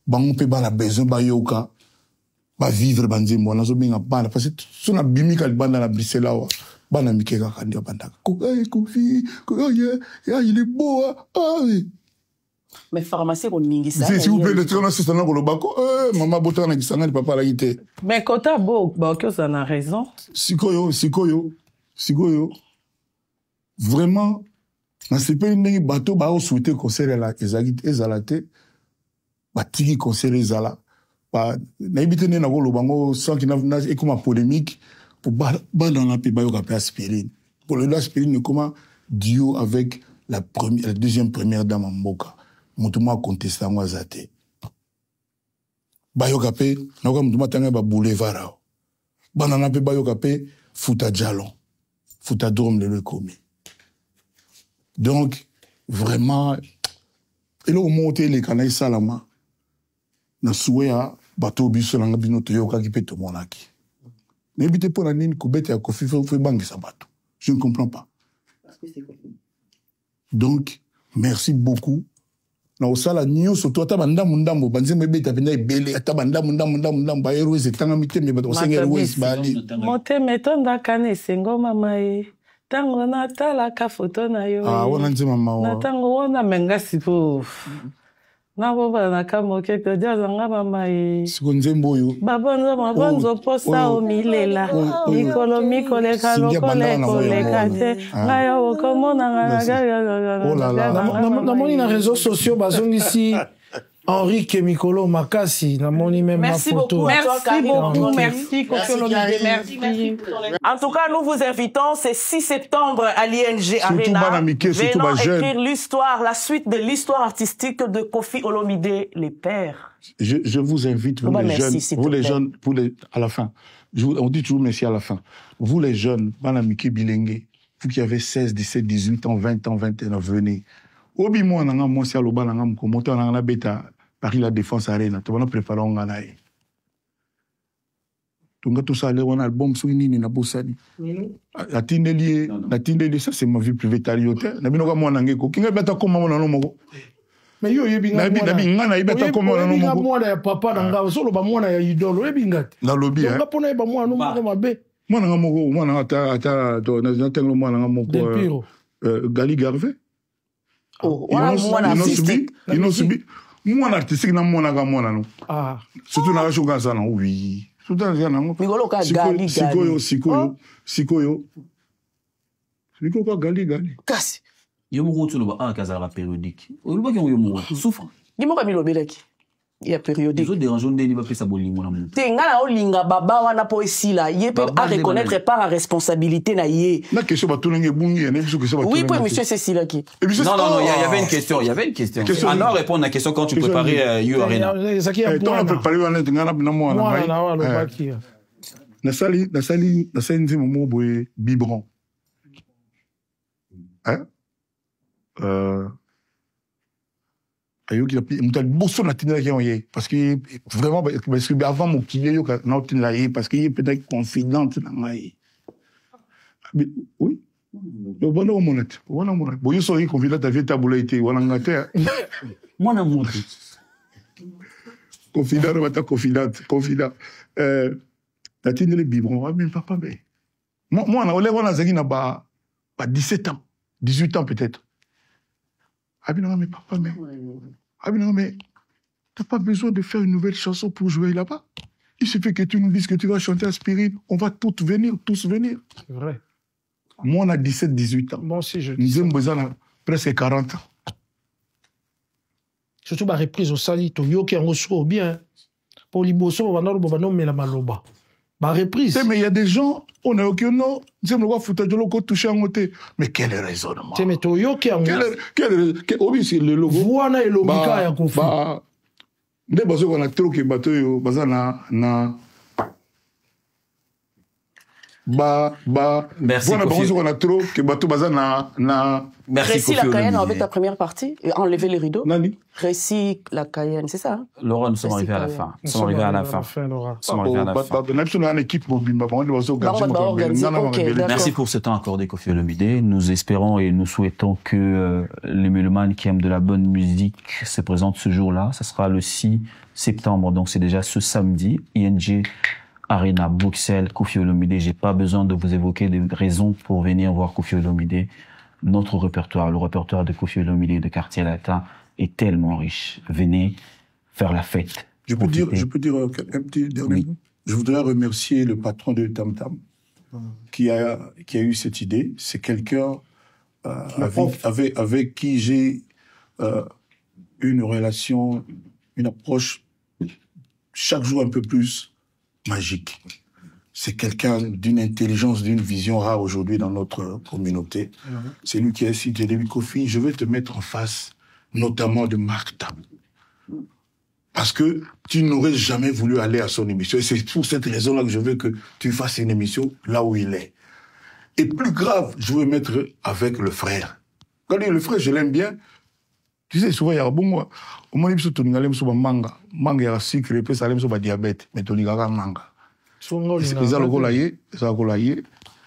on peut pas la besoin, yoka, vivre, parce que si on a bimi quand on a brisé là, bana mikeka kandia bandaka Kofi il est beau mais pharmacie ko mingi ça s'il vous plaît le train assistant na kolobako maman botana kisanga papa la yité mais kota bo que ça a raison sikoyo vraiment na sepe ndenge bato ba o souhaiter concert la ezalate ba tiki concert ezala ba na ibite ne na kolobango sans qu'il na ekoma polémique pour dans la pays aspirine. Pour le aspirine, comment duo avec la deuxième première dame en Mboka. Moutuma contesté en Wazate. Bayokapé, n'a moutuma tanga ba boulevard. Banana pe bayokapé, Fouta Djalon. Fouta Drôme le commis. Donc, vraiment, et là, on monte les canaux salama. Na souhait à bateau biso langa binoto yoka qui peut te monaki. N'évitez pas la ligne Koubet et Kofi fait banque sabato. Je ne comprends pas. Donc, merci beaucoup. Na osala nyo soto ata banda mundambo banze mebeta penda ibele ata banda mundambo ba héroïse tanga miteme ba osengere héroïse bali. Mote metonda kane sengo mama e. Tango na tala ka photo na yo. Ah, wana nze mama wa. Na tango wana menga sipo. Na boba na kamoke to jazanga mama e. Sikonzembo yo. Babonzo posta o milela. Mikole kalo kole kate. Ngayo komona ngaga. Oh là là. Na moni na réseaux sociaux bazongi ici. Henri Kemikolo Makasi, na moni même ma photo. Merci beaucoup, merci. En tout cas, nous vous invitons, c'est 6 septembre à l'ING Arena. Venons écrire l'histoire, la suite de l'histoire artistique de Kofi Olomide, les pères. Je vous invite, vous les jeunes, à la fin. On dit toujours merci à la fin. Vous les jeunes, Banamike Bilengue, vous qui avez 16, 17, 18 ans, 20 ans, 21 ans, venez. Obi moi nanga moi si aloba nanga mkomoto nanga beta Paris la Défense Arena to wana préparer on ngana e tunga to ça on album so nini na bosani atindeli ça c'est ma vie privée tariote na bino ka mwana ngeko kinga beta koma mwana no moko mais yo yebi ngana ibeta koma mwana no moko mwana ya papa nanga solo ba mwana ya idolo yebi ngati na lobby nga pona ba mwana no moko mabe mwana nga moko mwana ata to na tengo mwana nga moko Gali Garvey. Oh, ils n'ont subi. Moi, artistique, na mona ga mona no. Ah. Surtout na racho ga sana, oui. Surtout na na. Migolo ka Gali. Sikoyo. Sikoyo ka Gali. Kasi. Yo mo rotu lo ba kazala périodique. O lo ba ki yo mo souffre. Ni mo ka milobelaki. Il y a périodique. Les autres dérangeants de pas ça bolingo na mon. Tenga na linga baba wana po ici là, il peut à reconnaître par la responsabilité na yé. La question ba tolengue bungi, na question que ça va. Oui, pour monsieur Cécile qui. Non, il y avait une question, Alors répondre à la question quand tu préparais You Arena. Ça qui est bon. Toi préparer wana ngana na moi na. Na sali nzi momo boye biberon. Hein? Parce que vraiment parce que avant mon kiné yo na otinla parce que il peut-être confidente na ngai. Oui. Donc bon mon net. Bon yo so confidente avec ta boulette wana ngate. Moi na montre. Confident. La tine les biberons, mais papa mais. Moi na ole wana zaki na ba 17 ans, 18 ans peut-être. Abinanga, mais papa, mais t'as pas besoin de faire une nouvelle chanson pour jouer là-bas. Il suffit que tu nous dises que tu vas chanter Aspirine, on va tous venir. C'est vrai. Moi, on a 17, 18 ans. Moi aussi, je dis ça. Nous avons presque 40 ans. Surtout ma reprise au Sali, Toyo qui en bien. Pour l'Iboso, on va nous mettre la maloba. Ma reprise. Mais il y a des gens, on a aucun nom, mais quel raisonnement. Mais Toyo qui a c'est le logo. Voilà le logo qui a confié. Ne bazo qu'on a trop que bateau yo bazana na merci voilà bazo qu'on a trop que bateau bazana na merci. Récit la Cayenne avec ta première partie et enlever les rideaux. Nani Récit la Cayenne, c'est ça? Laura, nous sommes arrivés à la fin. Nous sommes arrivés à la fin. Merci pour ce temps accordé, Koffi Olomide. Nous espérons et nous souhaitons que les mélomanes qui aiment de la bonne musique se présentent ce jour-là. Ça sera le 6 septembre, donc c'est déjà ce samedi. ING Arena, Bruxelles, Koffi Olomide. J'ai pas besoin de vous évoquer des raisons pour venir voir Koffi Olomide. Notre répertoire, le répertoire de Koffi Olomide de Quartier Latin est tellement riche. Venez faire la fête. Je peux dire un petit dernier mot. Je voudrais remercier le patron de Tam Tam qui a eu cette idée. C'est quelqu'un avec qui j'ai une relation, une approche chaque jour un peu plus magique. C'est quelqu'un d'une intelligence, d'une vision rare aujourd'hui dans notre communauté. C'est lui qui a cité Koffi, je vais te mettre en face notamment de Marc Tam. Parce que tu n'aurais jamais voulu aller à son émission. Et c'est pour cette raison-là que je veux que tu fasses une émission là où il est. Et plus grave, je veux mettre avec le frère. Quand le frère, je l'aime bien. Tu sais, souvent, il y a bon, moi, au moins, il y a manga. Manga, il y a sucre, et puis ça, il y a diabète. Mais il y a manga.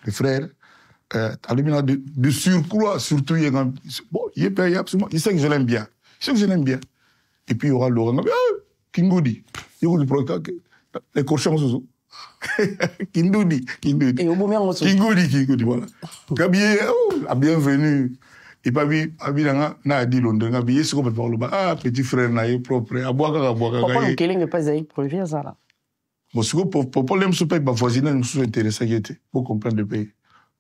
Les frères, de surcroît, surtout, bon, il sait que je l'aime bien. Et puis, il y aura Laurent, Kingoudi. Les cochons, Kingoudi. Kingoudi, voilà. Gabier, la bienvenue. Et puis, n'a dit Londres, Gabier, c'est complètement le bas. Ah, petit frère, n'a propre, à boire. Pourquoi le Kéling n'est pas aïe pour le ça là? Bon, si vous pouvez me souper, ma voisine, nous sommes intéressés pour comprendre le pays.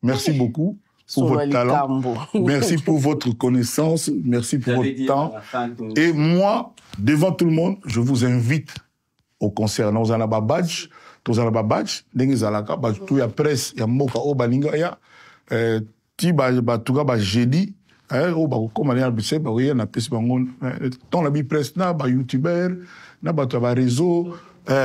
Merci beaucoup pour votre talent. Merci pour votre connaissance. Merci pour votre temps. Et moi, devant tout le monde, je vous invite au concert. Nous allons à badge. Nous allons à badge. Nous allons à badge. Tout y a presse. Il y a moka au balinga. Il y a tout cas jeudi. Comme on a dit, il y a dans la presse, il y a youtubeur, il y a réseau.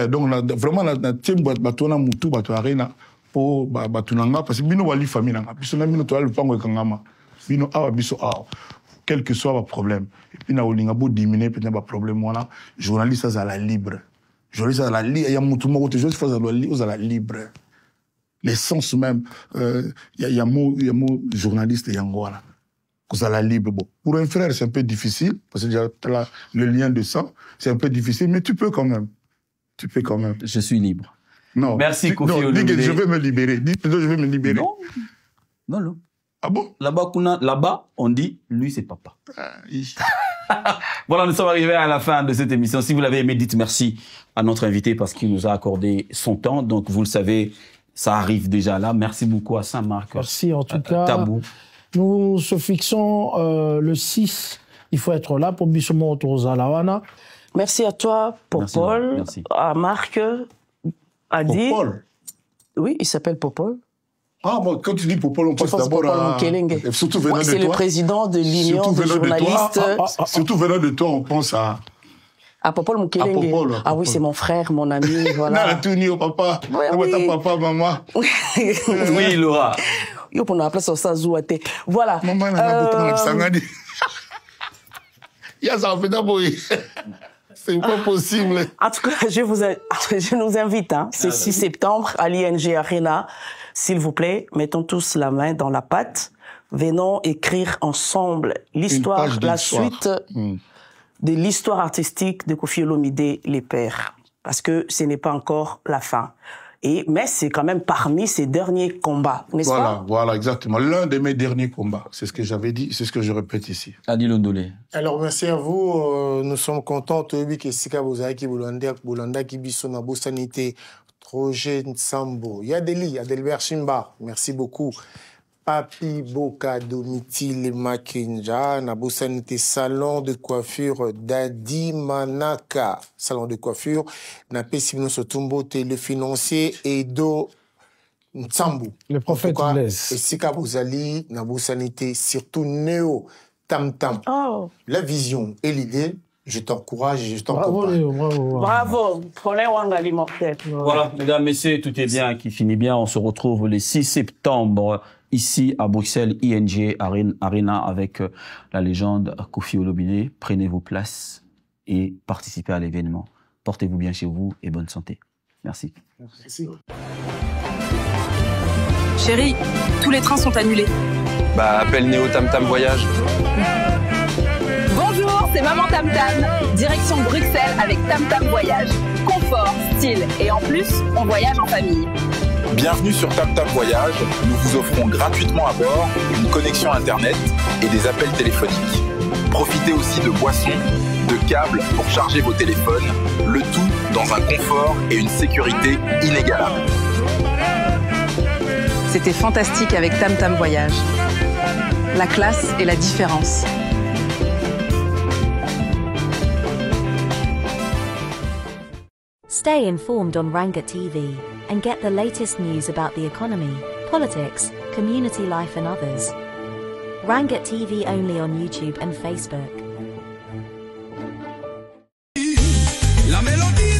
Donc vraiment la team batona mutu bato arena pour batunanga parce que bino wali famille nanga biso na bino to le pango kangama bino awa biso awa quel que soit le problème et puis na olinga bo diminuer peut-être ba problème wana journaliste à la libre journaliste à la libre ya mutu moko te journaliste à la libre l'essence même il y a mot journaliste yangwana à la libre. Bon, pour un frère c'est un peu difficile parce que déjà le lien de sang c'est un peu difficile mais tu peux quand même. Je suis libre. Non. Merci, Koffi Olomide. Je vais me libérer. Dites-le, je vais me libérer. Non. Ah bon? Là-bas, on dit, lui, c'est papa. Voilà, nous sommes arrivés à la fin de cette émission. Si vous l'avez aimé, dites merci à notre invité parce qu'il nous a accordé son temps. Donc, vous le savez, ça arrive déjà là. Merci beaucoup à Saint-Marc. Merci, en tout cas. Tabou. Nous se fixons le 6. Il faut être là pour Bissomo autour de Zalawana. Merci à toi, Popol, merci. À Marc, à Di. Popol. Oui, il s'appelle Popol. Ah, bon, quand tu dis Popol, on pense d'abord à... Surtout venant de toi. C'est le président de l'Union des journalistes. Surtout venant de toi, on pense à... À Popol Mukelenge. Ah oui, c'est mon frère, mon ami, voilà. Non, tout ni au papa. Oui. Papa, maman. Oui, Laura. Yo, pour nous appeler ça Zouate. Voilà. Maman, c'est pas possible. En tout cas, je nous invite, hein. C'est 6 septembre à l'ING Arena. S'il vous plaît, mettons tous la main dans la pâte. Venons écrire ensemble l'histoire, la suite de l'histoire artistique de Koffi Olomide, les pères. Parce que ce n'est pas encore la fin. Mais c'est quand même parmi ses derniers combats, n'est-ce pas? Voilà, exactement. L'un de mes derniers combats. C'est ce que j'avais dit, c'est ce que je répète ici. Adi Londolé. Alors, merci à vous. Nous sommes contents. Tobi Kesika Bozaki Bolanda Kibiso Nabo Sanité, Roger Nsambo, Yadeli, Adelbert Shimba. Merci beaucoup. Papi Boka Domitile Makinja, Nabo Sanité, salon de coiffure Dadi Manaka, salon de coiffure, Napé Simon Sotumbo, le financier Edo Nsambu. Le prophète Blaise. Et Sika Bozali, Nabo Sanité, surtout Néo Tam Tam. Oh. La vision et l'idée, je t'encourage et je t'encourage. Bravo. Prenez Wangali Mortel. Voilà, mesdames, messieurs, tout est bien qui finit bien. On se retrouve le 6 septembre ici à Bruxelles, ING Arena avec la légende Koffi Olomide. Prenez vos places et participez à l'événement. Portez-vous bien chez vous et bonne santé. Merci. Merci. Chérie, tous les trains sont annulés. Bah, appelle Néo Tam Tam Voyage. Bonjour, c'est Maman Tam Tam. Direction Bruxelles avec Tam Tam Voyage. Confort, style et en plus, on voyage en famille. Bienvenue sur Tam Tam Voyage. Nous vous offrons gratuitement à bord une connexion Internet et des appels téléphoniques. Profitez aussi de boissons, de câbles pour charger vos téléphones, le tout dans un confort et une sécurité inégalables. C'était fantastique avec Tam Tam Voyage. La classe et la différence. Stay informed on Ranga TV and get the latest news about the economy, politics, community life and others. Ranga TV only on YouTube and Facebook. La mélodie